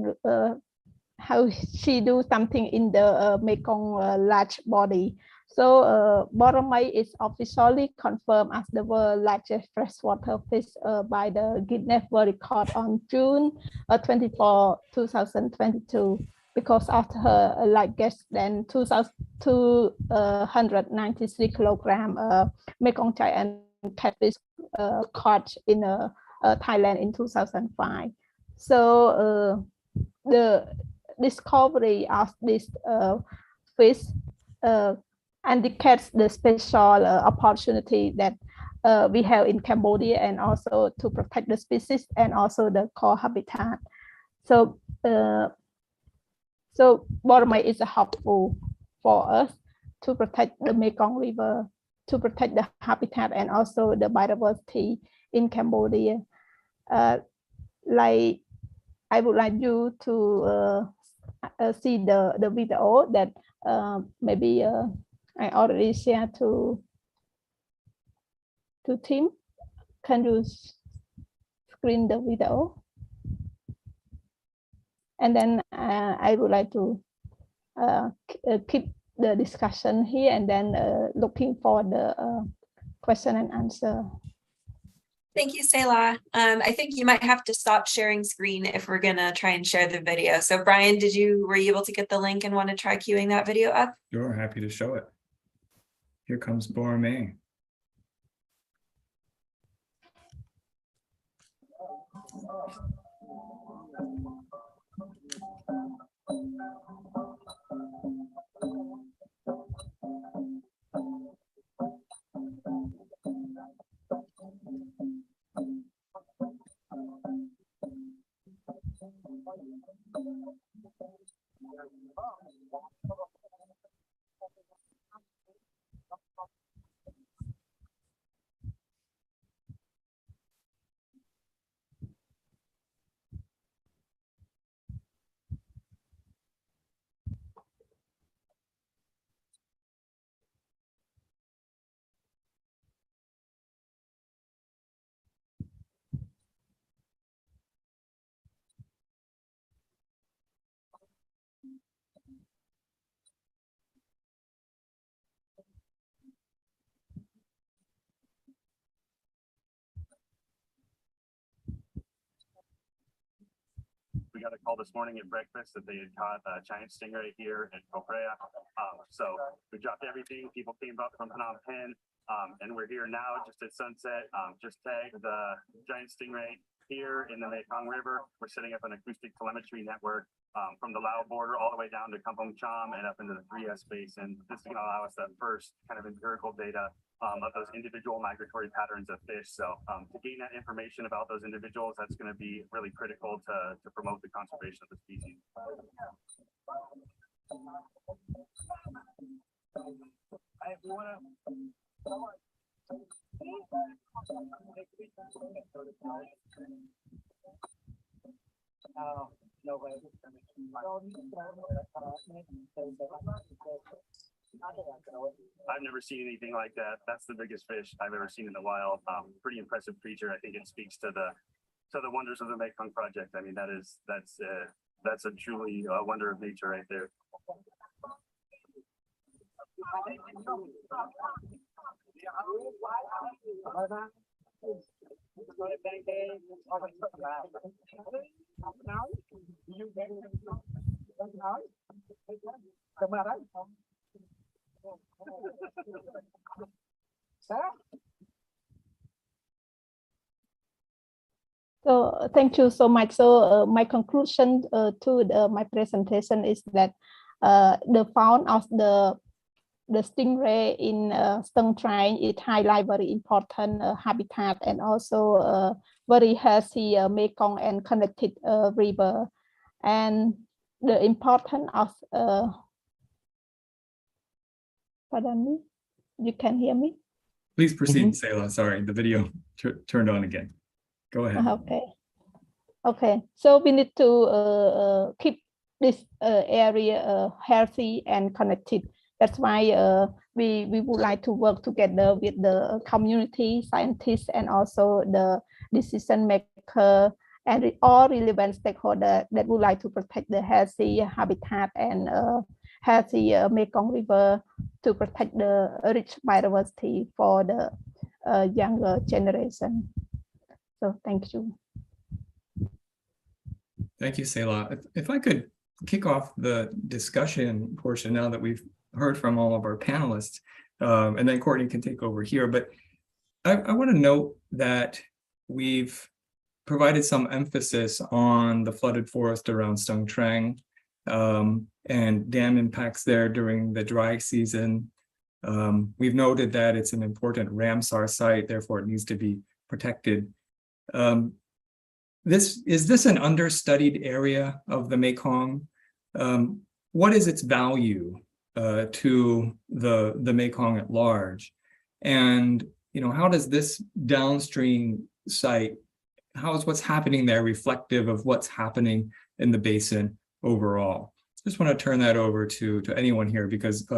how she do something in the Mekong large body. So Boromay is officially confirmed as the world's largest freshwater fish by the Guinness World Record on June 24, 2022, because of her largest than 293 kilogram Mekong giant catfish caught in Thailand in 2005. So the discovery of this fish indicates the special opportunity that we have in Cambodia, and also to protect the species and also the core habitat. So Boromay is helpful for us to protect the Mekong River, to protect the habitat and also the biodiversity in Cambodia. Like I would like you to see the video that maybe I already shared to Tim. Can you screen the video? And then I would like to keep the discussion here, and then looking for the question and answer. Thank you, Selah. I think you might have to stop sharing screen if we're gonna try and share the video. So Brian, were you able to get the link and want to try queuing that video up? Sure, happy to show it. Here comes Boromay. We got a call this morning at breakfast that they had caught a giant stingray here in Coprea. So we dropped everything. People came up from Phnom Penh, and we're here now just at sunset. Just tagged the giant stingray here in the Mekong River. We're setting up an acoustic telemetry network from the Lao border all the way down to Kampong Cham and up into the 3S Basin. This is going to allow us that first kind of empirical data of those individual migratory patterns of fish. So to gain that information about those individuals, that's going to be really critical to promote the conservation of the species. I've never seen anything like that. That's the biggest fish I've ever seen in the wild. Pretty impressive creature. I think it speaks to the wonders of the Mekong project. I mean, that's a truly wonder of nature right there. So thank you so much. So my conclusion to my presentation is that the fauna of the stingray in Stung Train it highlight very important habitat and also very healthy Mekong and connected river, and the importance of pardon me, you can hear me? Please proceed, Selah. Sorry, the video turned on again. Go ahead. Okay. So we need to keep this area healthy and connected. That's why we would like to work together with the community, scientists, and also the decision maker and all relevant stakeholders that would like to protect the healthy habitat and healthy Mekong River to protect the rich biodiversity for the younger generation. So thank you. Thank you, Selah. If I could kick off the discussion portion now that we've heard from all of our panelists, and then Courtney can take over here. But I want to note that we've provided some emphasis on the flooded forest around Stung Treng and dam impacts there during the dry season. We've noted that it's an important Ramsar site, therefore it needs to be protected. Is this an understudied area of the Mekong? What is its value to the Mekong at large? And how does this downstream site, how is what's happening there reflective of what's happening in the basin overall? Just want to turn that over to anyone here, because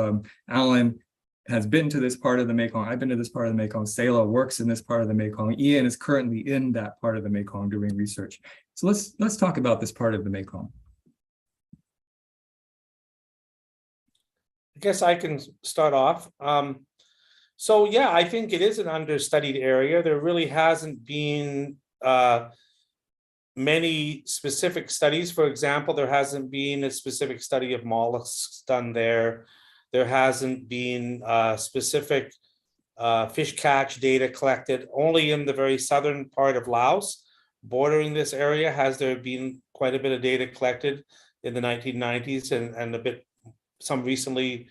Alan has been to this part of the Mekong. I've been to this part of the Mekong. Selah works in this part of the Mekong. Ian is currently in that part of the Mekong doing research. So let's talk about this part of the Mekong. I guess I can start off. So yeah, I think it is an understudied area. There really hasn't been many specific studies. For example, there hasn't been a specific study of mollusks done there. There hasn't been specific fish catch data collected. Only in the very southern part of Laos, bordering this area, has there been quite a bit of data collected in the 1990s and a bit some recently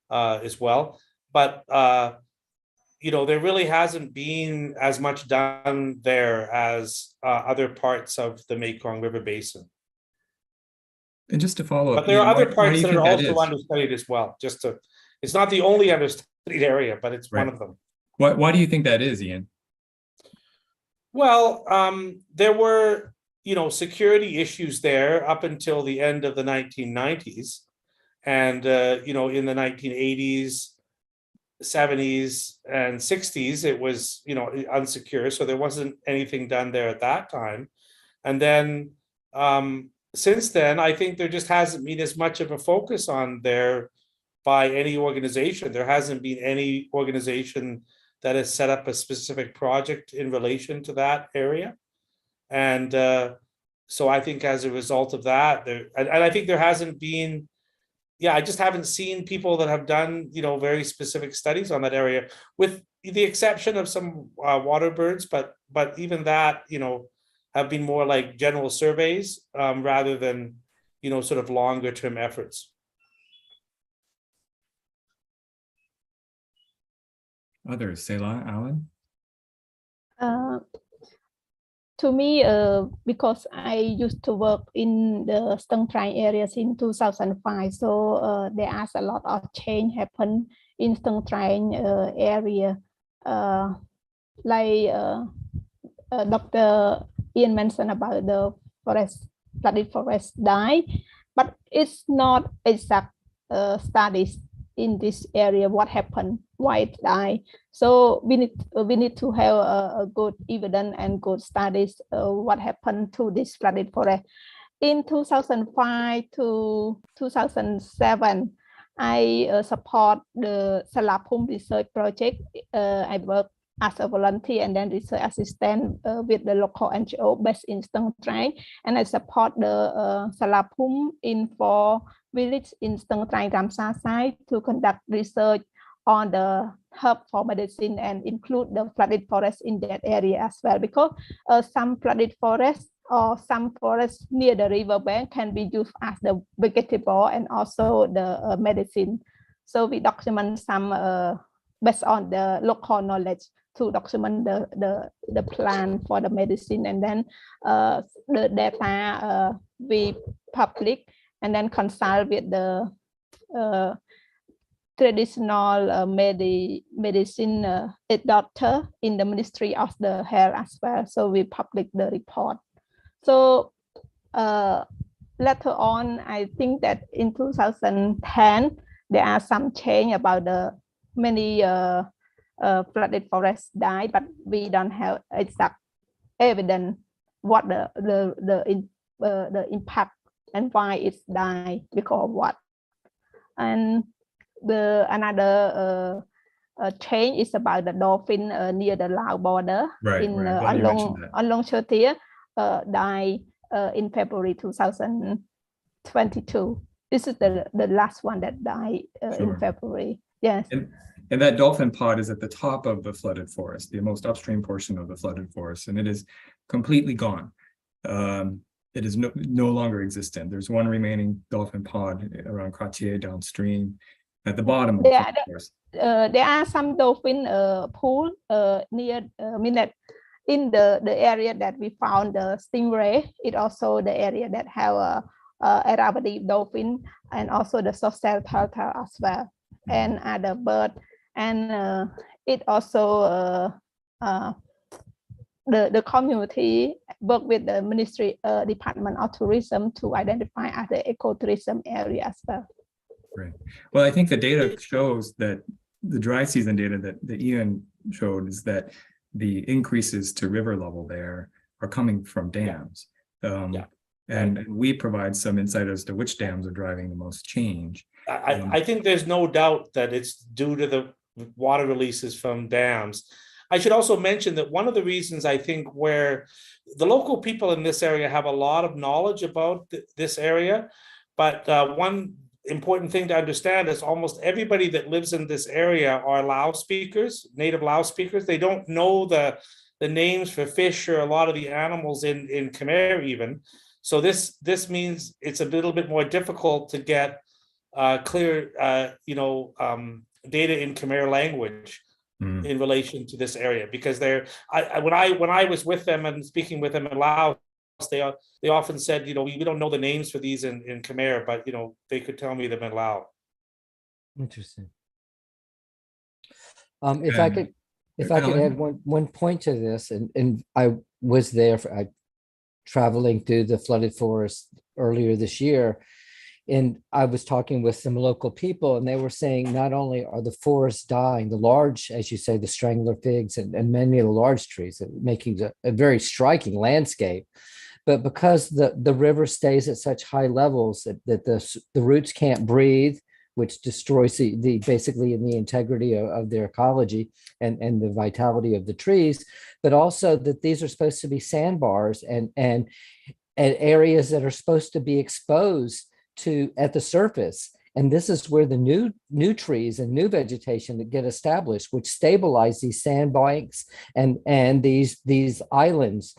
as well. But there really hasn't been as much done there as other parts of the Mekong River Basin. And just to follow up, but there are other parts that are also that understudied as well. It's not the only understudied area, but it's one of them. Why do you think that is, Ian? Well, there were, security issues there up until the end of the 1990s. And, in the 1980s, 70s, and 60s, it was, unsecure. So there wasn't anything done there at that time. And then since then, I think there just hasn't been as much of a focus on there by any organization. There hasn't been any organization that has set up a specific project in relation to that area. And so I think as a result of that, and I think there hasn't been, I just haven't seen people that have done, very specific studies on that area, with the exception of some water birds, but even that, have been more like general surveys rather than, sort of longer term efforts. Others, Selah, Alan? To me, because I used to work in the Stung Treng areas in 2005, so there are a lot of change happen in Stung Treng area. Like Dr. Ian mentioned about the flooded forest die, but it's not exact studies in this area what happened, why it died. So we need to have a good evidence and good studies what happened to this flooded forest. In 2005 to 2007, I support the Salapum research project. I work as a volunteer and then research assistant with the local NGO based in Stung Treng, and I support the Salapum in 4 villages in Stung Treng Ramsar site to conduct research on the herb for medicine and include the flooded forest in that area as well, because some flooded forest or some forests near the riverbank can be used as the vegetable and also the medicine. So we document some based on the local knowledge to document the plant for the medicine, and then the data we public and then consult with the traditional medicine doctor in the Ministry of the Health as well. So we publish the report. So later on, I think that in 2010, there are some change about the many flooded forests die, but we don't have exact evidence what the impact and why it's die because of what. And the another change is about the dolphin near the Laos border in Long Chotia die in February 2022. This is the last one that died in February. Yes. And that dolphin pod is at the top of the flooded forest, the most upstream portion of the flooded forest, and it is completely gone. It is no longer existent. There's one remaining dolphin pod around Cartier downstream at the bottom of the forest. There are some dolphin pool near Minette in the area that we found the stingray. It also the area that have a Arabic dolphin and also the social turtle as well, and other bird. And it also the community work with the Ministry Department of Tourism to identify other ecotourism area as well. Right. Well, I think the data shows that the dry season data that Ian showed is that the increases to river level there are coming from dams. And we provide some insight as to which dams are driving the most change. I think there's no doubt that it's due to the water releases from dams. I should also mention that one of the reasons I think where the local people in this area have a lot of knowledge about this area, but one important thing to understand is almost everybody that lives in this area are Lao speakers, native Lao speakers. They don't know the names for fish or a lot of the animals in Khmer even. So this means it's a little bit more difficult to get clear, data in Khmer language in relation to this area, because when I was with them and speaking with them in Laos, they often said, we don't know the names for these in Khmer, but they could tell me them in Lao. Interesting. If I could add one point to this, and I was there traveling through the flooded forest earlier this year, and I was talking with some local people, and they were saying not only are the forests dying, the large, as you say, the strangler figs and many of the large trees, making a very striking landscape, but because the river stays at such high levels that the roots can't breathe, which destroys basically the integrity of their ecology and the vitality of the trees, but also that these are supposed to be sandbars and areas that are supposed to be exposed to at the surface. And this is where the new trees and new vegetation that get established, which stabilize these sandbanks and these islands,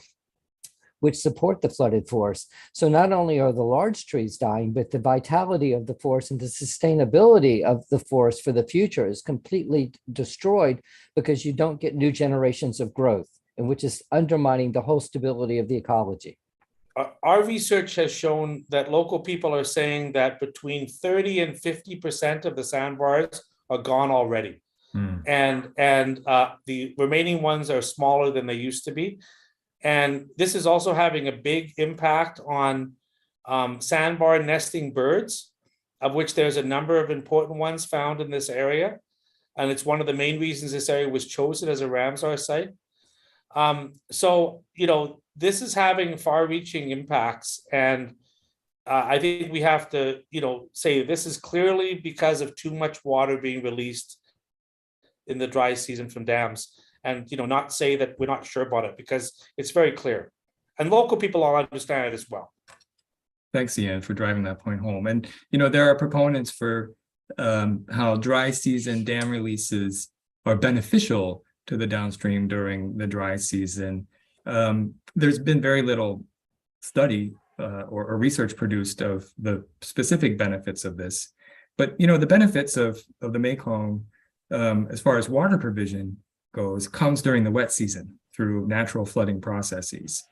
which support the flooded forest. So not only are the large trees dying, but the vitality of the forest and the sustainability of the forest for the future is completely destroyed because you don't get new generations of growth, and which is undermining the whole stability of the ecology. Our research has shown that local people are saying that between 30 and 50% of the sandbars are gone already. And the remaining ones are smaller than they used to be. And this is also having a big impact on sandbar nesting birds, of which there's a number of important ones found in this area. And it's one of the main reasons this area was chosen as a Ramsar site. So, this is having far-reaching impacts. And I think we have to, say this is clearly because of too much water being released in the dry season from dams. And, not say that we're not sure about it, because it's very clear. And local people all understand it as well. Thanks, Ian, for driving that point home. And, there are proponents for how dry season dam releases are beneficial to the downstream during the dry season. There's been very little study or research produced of the specific benefits of this. But, you know, the benefits of the Mekong, as far as water provision goes, comes during the wet season through natural flooding processes.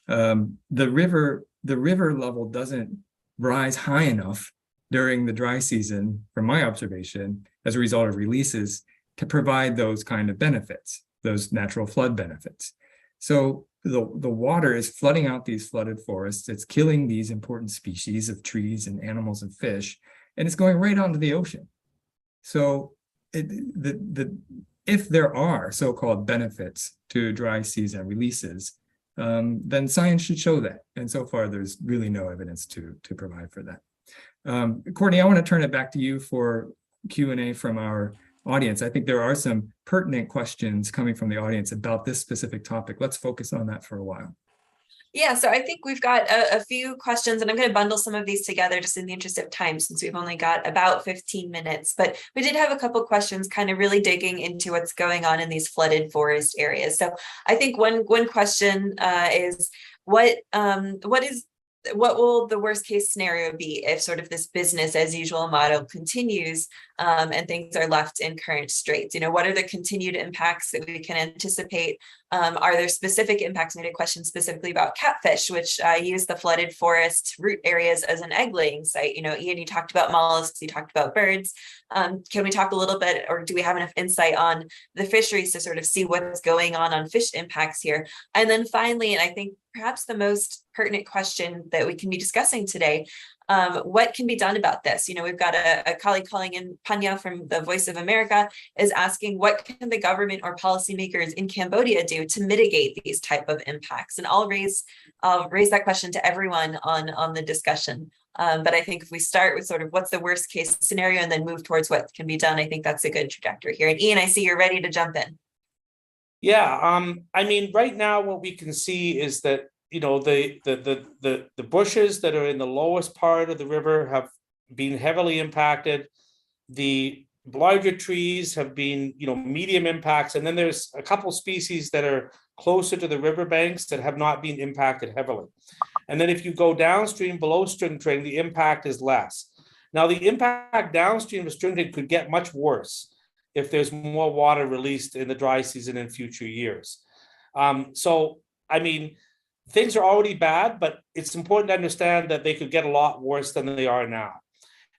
The river level doesn't rise high enough during the dry season, from my observation, as a result of releases, to provide those kind of benefits, those natural flood benefits. So the water is flooding out these flooded forests. It's killing these important species of trees and animals and fish, and it's going right onto the ocean. So if there are so-called benefits to dry season releases, then science should show that. And so far, there's really no evidence to provide for that. Courtney, I want to turn it back to you for Q&A from our audience. I think there are some pertinent questions coming from the audience about this specific topic. Let's focus on that for a while. Yeah, so I think we've got a few questions, and I'm going to bundle some of these together just in the interest of time, since we've only got about 15 minutes. But we did have a couple questions kind of really digging into what's going on in these flooded forest areas. So I think one question is what will the worst case scenario be if sort of this business as usual model continues and things are left in current straits? You know, what are the continued impacts that we can anticipate? Are there specific impacts? I had a question specifically about catfish, which use the flooded forest root areas as an egg laying site. You know, Ian, you talked about mollusks, you talked about birds. Can we talk a little bit, or do we have enough insight on the fisheries to sort of see what's going on fish impacts here? And then finally, and I think perhaps the most pertinent question that we can be discussing today, what can be done about this? You know, we've got a colleague calling in, Panya from the Voice of America, is asking what can the government or policymakers in Cambodia do to mitigate these type of impacts? And I'll raise that question to everyone on the discussion. But I think if we start with sort of what's the worst case scenario and then move towards what can be done, I think that's a good trajectory here. And Ian, I see you're ready to jump in. Yeah, I mean, right now what we can see is that, you know, the bushes that are in the lowest part of the river have been heavily impacted. The larger trees have been, you know, medium impacts, and then there's a couple species that are closer to the riverbanks that have not been impacted heavily. And then if you go downstream below string training, the impact is less. Now, the impact downstream of string training could get much worse if there's more water released in the dry season in future years. So, I mean, things are already bad, but it's important to understand that they could get a lot worse than they are now.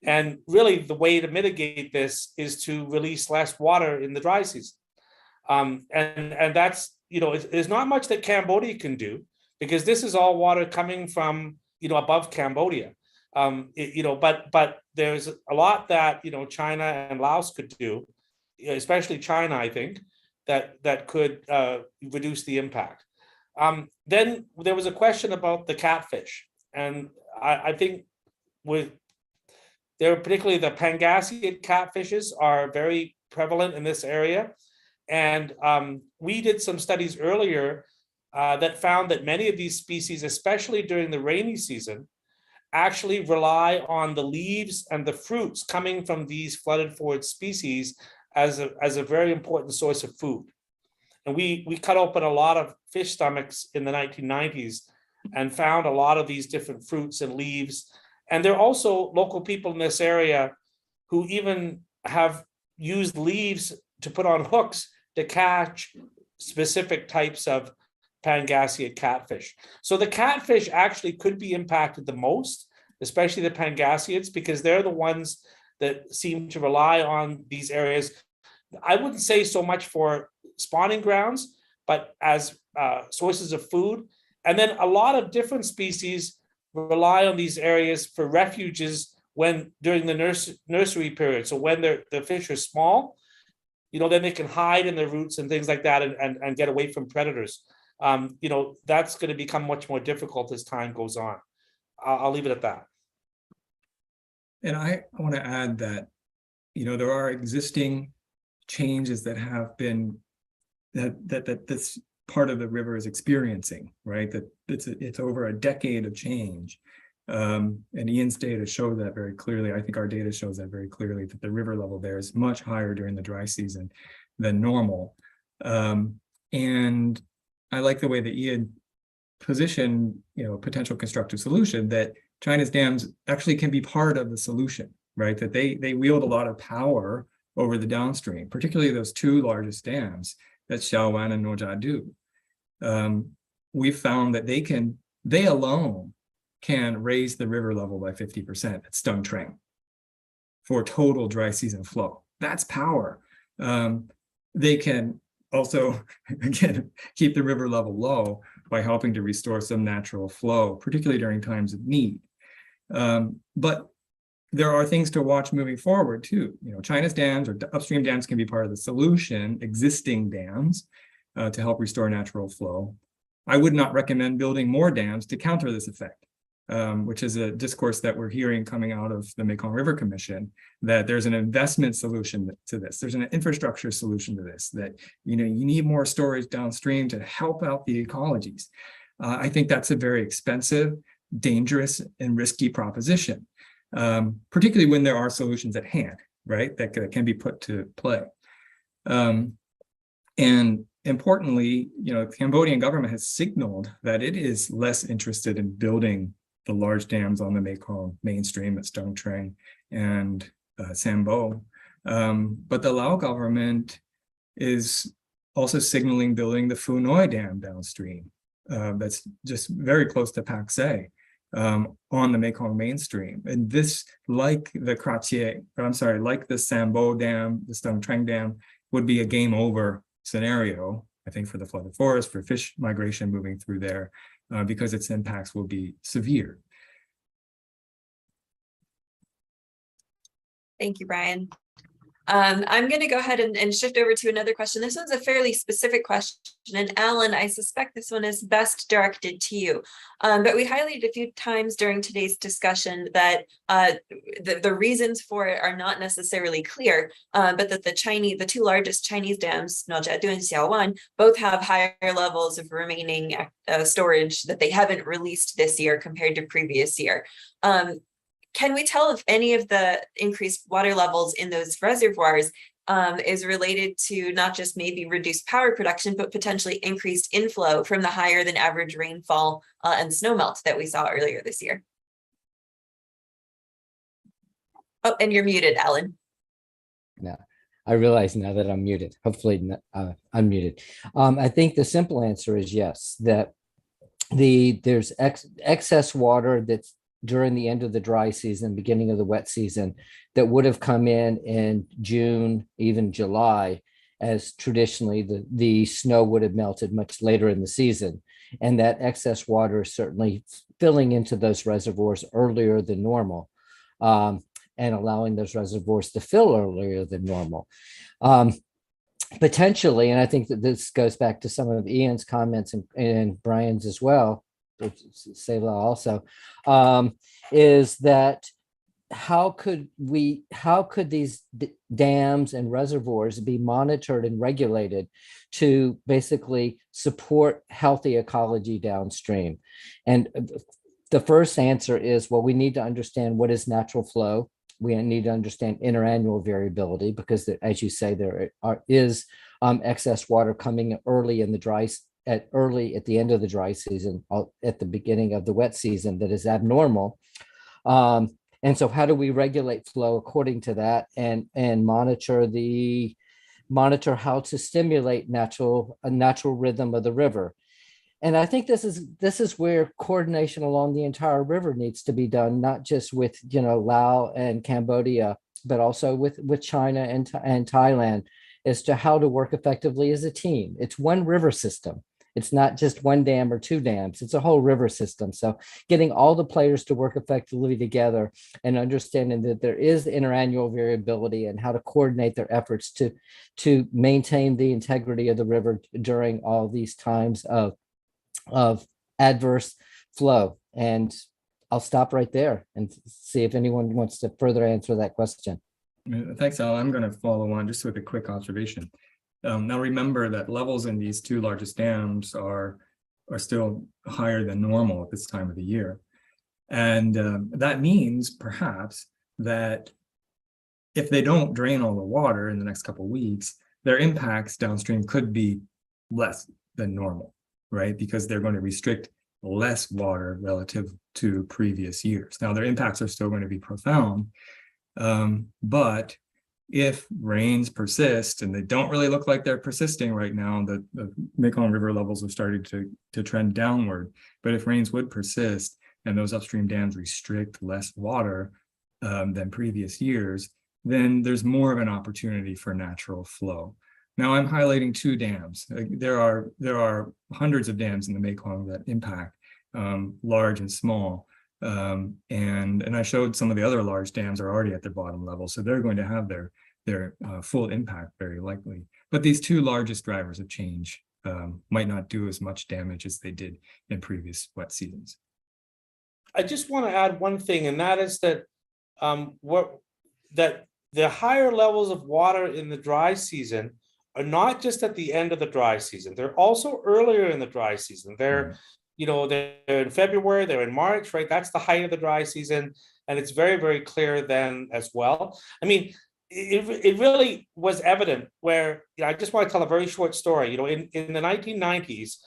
And really, the way to mitigate this is to release less water in the dry season. And that's, you know, there's not much that Cambodia can do, because this is all water coming from, you know, above Cambodia. You know, but there's a lot that, you know, China and Laos could do, especially China, I think, that could reduce the impact. Then there was a question about the catfish, and I think particularly the Pangasiad catfishes are very prevalent in this area, and we did some studies earlier that found that many of these species, especially during the rainy season, actually rely on the leaves and the fruits coming from these flooded forest species as a very important source of food. And we cut open a lot of fish stomachs in the 1990s and found a lot of these different fruits and leaves. And there are also local people in this area who even have used leaves to put on hooks to catch specific types of Pangasiad catfish. So the catfish actually could be impacted the most, especially the Pangasiads, because they're the ones that seem to rely on these areas. I wouldn't say so much for spawning grounds, but as sources of food. And then a lot of different species rely on these areas for refuges during the nursery period. So when the fish are small, you know, then they can hide in their roots and things like that and get away from predators. You know, that's going to become much more difficult as time goes on. I'll leave it at that. And I want to add that, you know, there are existing changes that have been that this part of the river is experiencing, right? That it's over a decade of change. And Ian's data show that very clearly. I think our data shows that very clearly, that the river level there is much higher during the dry season than normal. And I like the way that Ian positioned, potential constructive solution, that China's dams actually can be part of the solution, right? That they wield a lot of power over the downstream, particularly those two largest dams, that's Xiaowan and Nojadu. We've found that they alone can raise the river level by 50% at Stingray for total dry season flow. That's power. They can also, again, keep the river level low by helping to restore some natural flow, particularly during times of need. But there are things to watch moving forward too. China's dams or upstream dams can be part of the solution, existing dams, to help restore natural flow. I would not recommend building more dams to counter this effect, which is a discourse that we're hearing coming out of the Mekong River Commission, that there's an investment solution to this. There's an infrastructure solution to this, that you need more storage downstream to help out the ecologies. I think that's a very expensive, dangerous, and risky proposition, particularly when there are solutions at hand, right, that can be put to play. And importantly, the Cambodian government has signaled that it is less interested in building the large dams on the Mekong mainstream at Stingray and Sambo. But the Lao government is also signaling building the Phu Noi Dam downstream. That's just very close to Pak Se, on the Mekong mainstream. And this, like the like the Sambo Dam, the Stingray Dam, would be a game over scenario, I think, for the flooded forest, for fish migration moving through there, because its impacts will be severe. Thank you, Brian. I'm going to go ahead and shift over to another question. This one's a fairly specific question, and Alan, I suspect this one is best directed to you. But we highlighted a few times during today's discussion that the reasons for it are not necessarily clear, but that the two largest Chinese dams, Nojadu and Xiaowan, both have higher levels of remaining storage that they haven't released this year compared to previous year. Can we tell if any of the increased water levels in those reservoirs is related to not just maybe reduced power production, but potentially increased inflow from the higher than average rainfall and snowmelt that we saw earlier this year? Oh, and you're muted, Alan. No, I realize now that I'm muted, hopefully unmuted. I think the simple answer is yes, that there's excess water that's during the end of the dry season, beginning of the wet season, that would have come in June, even July, as traditionally the snow would have melted much later in the season. And that excess water is certainly filling into those reservoirs earlier than normal, and allowing those reservoirs to fill earlier than normal. Potentially, and I think that this goes back to some of Ian's comments and Brian's as well, Selah also, is that how could these dams and reservoirs be monitored and regulated to basically support healthy ecology downstream? And the first answer is, well, we need to understand what is natural flow. We need to understand interannual variability, because as you say, there is excess water coming early in the at the end of the dry season, at the beginning of the wet season, that is abnormal. And so how do we regulate flow according to that, and monitor how to stimulate a natural rhythm of the river? And I think this is where coordination along the entire river needs to be done, not just with Laos and Cambodia, but also with China and Thailand, as to how to work effectively as a team. It's one river system. It's not just one dam or two dams. It's a whole river system. So getting all the players to work effectively together and understanding that there is interannual variability, and how to coordinate their efforts to maintain the integrity of the river during all these times of adverse flow. And I'll stop right there and see if anyone wants to further answer that question. Thanks, Al. I'm going to follow on just with a quick observation. Now, remember that levels in these two largest dams are still higher than normal at this time of the year. And that means perhaps that if they don't drain all the water in the next couple of weeks, their impacts downstream could be less than normal, right? Because they're going to restrict less water relative to previous years. Now, their impacts are still going to be profound, but if rains persist, and they don't really look like they're persisting right now, the Mekong River levels have started to trend downward. But if rains would persist and those upstream dams restrict less water than previous years, then there's more of an opportunity for natural flow. Now, I'm highlighting 2 dams. There are hundreds of dams in the Mekong that impact large and small. And I showed some of the other large dams are already at their bottom level, so they're going to have their full impact very likely. But these 2 largest drivers of change might not do as much damage as they did in previous wet seasons. I just want to add one thing, and that is that that the higher levels of water in the dry season are not just at the end of the dry season. They're also earlier in the dry season. They're in February, they're in March, right? That's the height of the dry season. And it's very, very clear then as well. I mean, it really was evident where, I just want to tell a very short story. In the 1990s,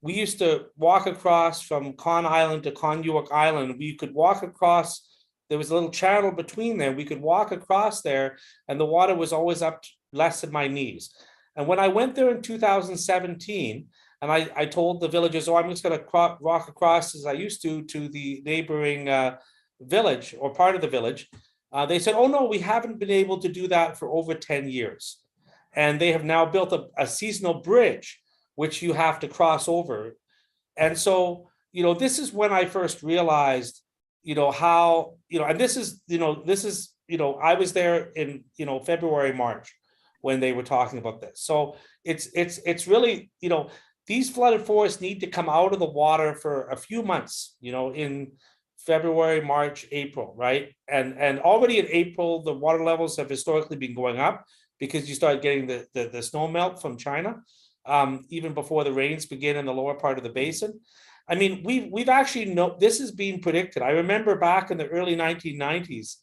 we used to walk across from Conn Island to Connewauk Island. We could walk across, there was a little channel between there. We could walk across there and the water was always up less than my knees. And when I went there in 2017, and I told the villagers, I'm just going to walk across as I used to the neighboring village or part of the village. They said, oh no, we haven't been able to do that for over 10 years. And they have now built a seasonal bridge, which you have to cross over. And so, this is when I first realized, how, and this is, I was there in, February, March, when they were talking about this. So it's really, these flooded forests need to come out of the water for a few months, in February, March, April, right? And already in April, the water levels have historically been going up because you start getting the snow melt from China, even before the rains begin in the lower part of the basin. I mean, we've actually this is being predicted. I remember back in the early 1990s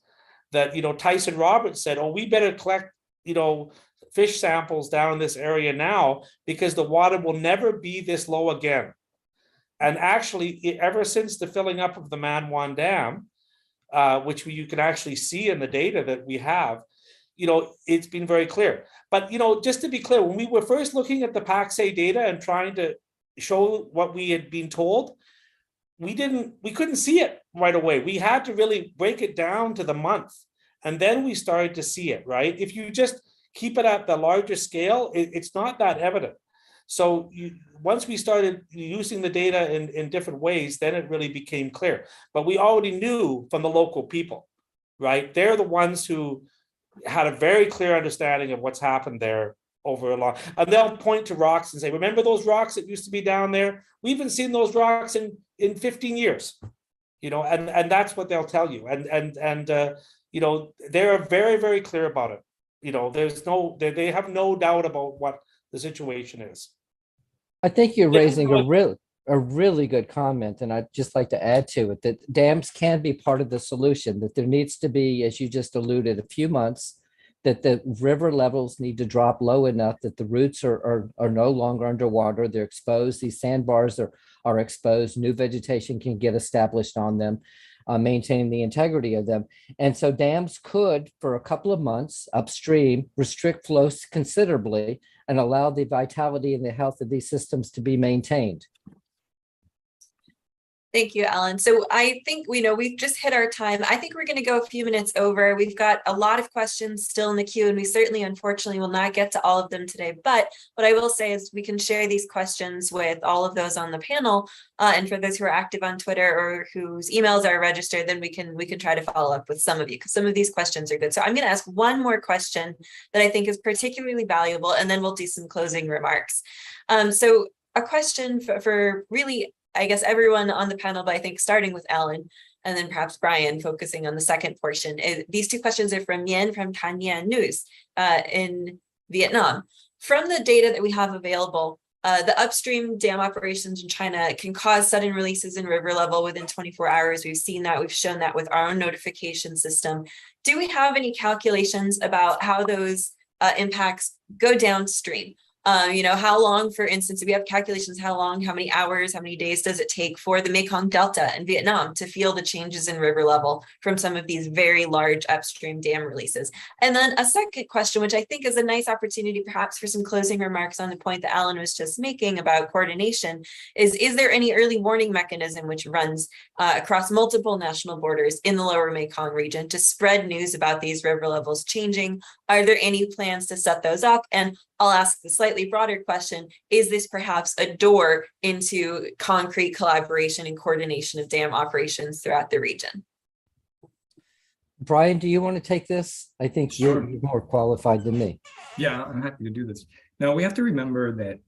that, Tyson Roberts said, oh, we better collect, fish samples down in this area now because the water will never be this low again. And actually, ever since the filling up of the Manwan Dam, which you can actually see in the data that we have, it's been very clear. But, just to be clear, when we were first looking at the PAC-SAE data and trying to show what we had been told, we couldn't see it right away. We had to really break it down to the month. And then we started to see it, right? If you just keep it at the larger scale, it's not that evident. So once we started using the data in different ways, then it really became clear. But we already knew from the local people, right? They're the ones who had a very clear understanding of what's happened there over a long, and they'll point to rocks and say, remember those rocks that used to be down there? We haven't seen those rocks in 15 years, and that's what they'll tell you. And they're very, very clear about it. They have no doubt about what the situation is. I think you're raising a really good comment, and I'd just like to add to it that dams can be part of the solution, that there needs to be, as you just alluded, a few months, that the river levels need to drop low enough that the roots are no longer underwater, they're exposed, these sandbars are exposed, new vegetation can get established on them, maintaining the integrity of them. And so dams could, for a couple of months upstream, restrict flows considerably and allow the vitality and the health of these systems to be maintained. Thank you, Alan. So I think we've just hit our time. I think we're going to go a few minutes over. We've got a lot of questions still in the queue, and we certainly, unfortunately, will not get to all of them today. But what I will say is we can share these questions with all of those on the panel. And for those who are active on Twitter or whose emails are registered, then we can try to follow up with some of you, because some of these questions are good. So I'm going to ask one more question that I think is particularly valuable, and then we'll do some closing remarks. So a question for really, I guess, everyone on the panel, but I think starting with Alan and then perhaps Brian, focusing on the second portion. These two questions are from Mien from Thanh News in Vietnam. From the data that we have available, The upstream dam operations in China can cause sudden releases in river level within 24 hours. We've seen that, we've shown that with our own notification system. Do we have any calculations about how those impacts go downstream? How long, for instance, do we have calculations, how long, how many hours, how many days does it take for the Mekong Delta in Vietnam to feel the changes in river level from some of these very large upstream dam releases? And then a second question, which I think is a nice opportunity perhaps for some closing remarks on the point that Alan was just making about coordination, is there any early warning mechanism which runs across multiple national borders in the lower Mekong region to spread news about these river levels changing? Are there any plans to set those up? And I'll ask the slightly broader question, is this perhaps a door into concrete collaboration and coordination of dam operations throughout the region? Brian, do you want to take this? I think you're Sure. more qualified than me. Yeah, I'm happy to do this. Now, we have to remember that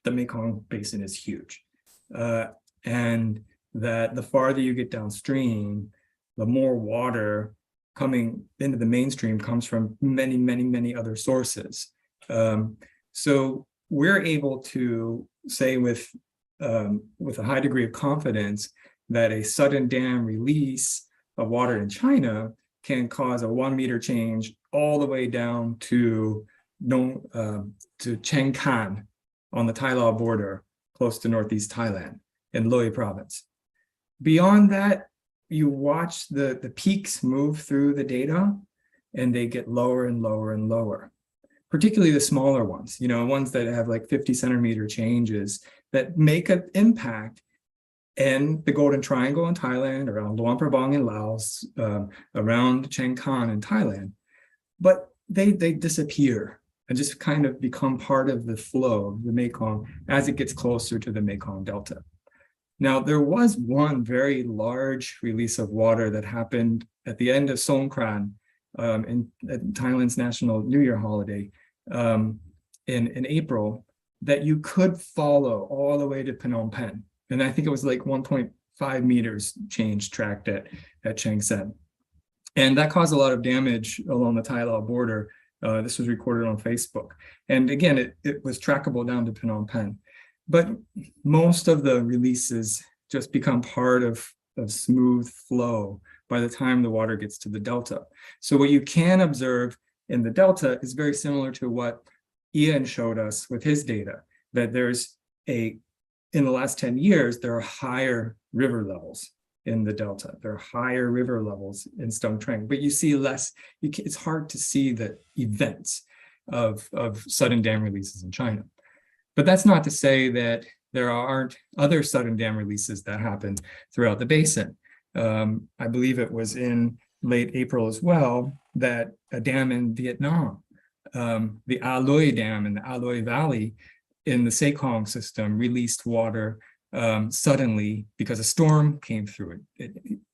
the Mekong Basin is huge. And that the farther you get downstream, the more water coming into the mainstream comes from many, many, many other sources. So we're able to say with a high degree of confidence that a sudden dam release of water in China can cause a 1 meter change all the way down to Chiang Khan on the Thai Lao border, close to northeast Thailand in Loei province. Beyond that, you watch the peaks move through the data and they get lower and lower and lower, particularly the smaller ones, ones that have like 50 centimeter changes that make an impact in the Golden Triangle in Thailand, around Luang Prabang in Laos, around Chiang Khan in Thailand. But they disappear and just kind of become part of the flow of the Mekong as it gets closer to the Mekong Delta. Now, there was one very large release of water that happened at the end of Songkran in Thailand's National New Year holiday in April that you could follow all the way to Phnom Penh. And I think it was like 1.5 meters change tracked at Chiang Saen. And that caused a lot of damage along the Thai Lao border. This was recorded on Facebook. And again, it was trackable down to Phnom Penh. But most of the releases just become part of smooth flow by the time the water gets to the Delta. So what you can observe in the Delta is very similar to what Ian showed us with his data, that in the last 10 years, there are higher river levels in the Delta. There are higher river levels in Stung Treng, but you see less, it's hard to see the events of sudden dam releases in China. But that's not to say that there aren't other sudden dam releases that happen throughout the basin. I believe it was in late April as well that a dam in Vietnam, the A Loi Dam in the A Loi Valley in the Mekong system released water suddenly because a storm came through it.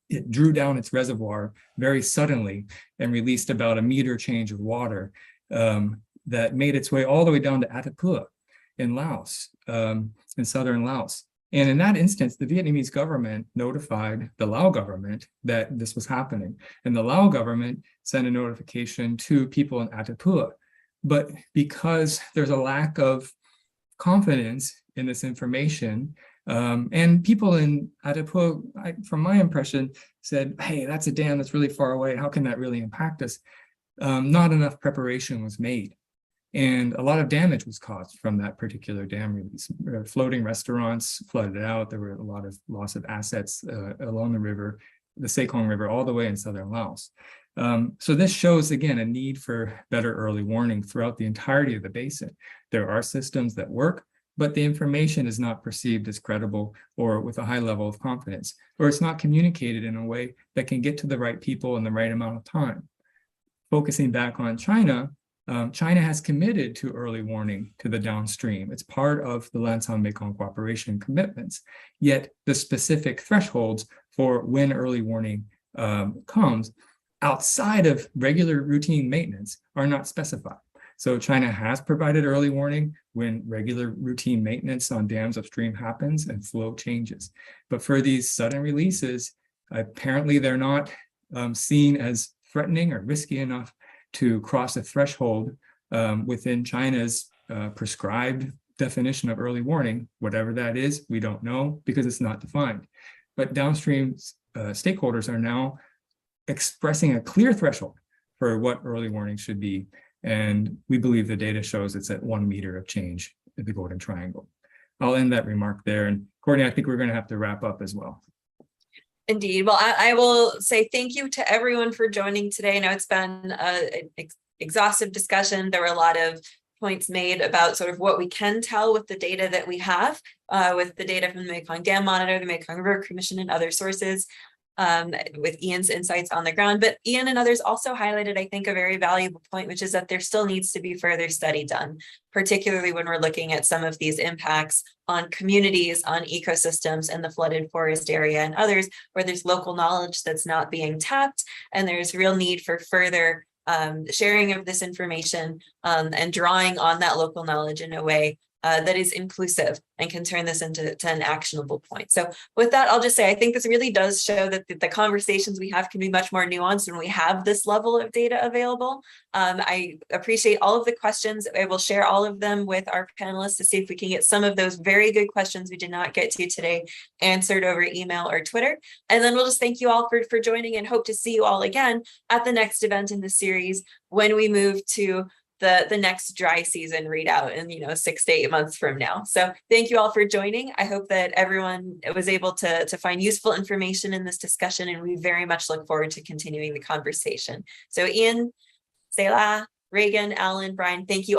It drew down its reservoir very suddenly and released about a meter change of water that made its way all the way down to Attapua in Laos, in southern Laos. And in that instance, the Vietnamese government notified the Lao government that this was happening. And the Lao government sent a notification to people in Attapua. But because there's a lack of confidence in this information, and people in Attapua, from my impression, said, hey, that's a dam that's really far away. How can that really impact us? Not enough preparation was made. And a lot of damage was caused from that particular dam release. Floating restaurants flooded out. There were a lot of loss of assets along the river, the Mekong River, all the way in southern Laos. So this shows, again, a need for better early warning throughout the entirety of the basin. There are systems that work, but the information is not perceived as credible or with a high level of confidence, or it's not communicated in a way that can get to the right people in the right amount of time. Focusing back on China, China has committed to early warning to the downstream. It's part of the Lancang-Mekong cooperation commitments, yet the specific thresholds for when early warning comes outside of regular routine maintenance are not specified. So China has provided early warning when regular routine maintenance on dams upstream happens and flow changes. But for these sudden releases, apparently they're not seen as threatening or risky enough to cross a threshold within China's prescribed definition of early warning, whatever that is, we don't know because it's not defined. But downstream stakeholders are now expressing a clear threshold for what early warning should be. And we believe the data shows it's at 1 meter of change in the Golden Triangle. I'll end that remark there. And Courtney, I think we're going to have to wrap up as well. Indeed. Well, I will say thank you to everyone for joining today. I know it's been an exhaustive discussion. There were a lot of points made about sort of what we can tell with the data that we have, with the data from the Mekong Dam Monitor, the Mekong River Commission, and other sources, with Ian's insights on the ground. But Ian and others also highlighted, I think, a very valuable point, which is that there still needs to be further study done, particularly when we're looking at some of these impacts on communities, on ecosystems, and the flooded forest area and others, where there's local knowledge that's not being tapped, and there's real need for further sharing of this information and drawing on that local knowledge in a way that is inclusive and can turn this into an actionable point. So with that, I'll just say, I think this really does show that the conversations we have can be much more nuanced when we have this level of data available. I appreciate all of the questions. I will share all of them with our panelists to see if we can get some of those very good questions we did not get to today answered over email or Twitter. And then we'll just thank you all for joining and hope to see you all again at the next event in the series when we move to the next dry season readout in 6 to 8 months from now. So thank you all for joining. I hope that everyone was able to find useful information in this discussion, and we very much look forward to continuing the conversation. So Ian, Selah, Reagan, Alan, Brian, thank you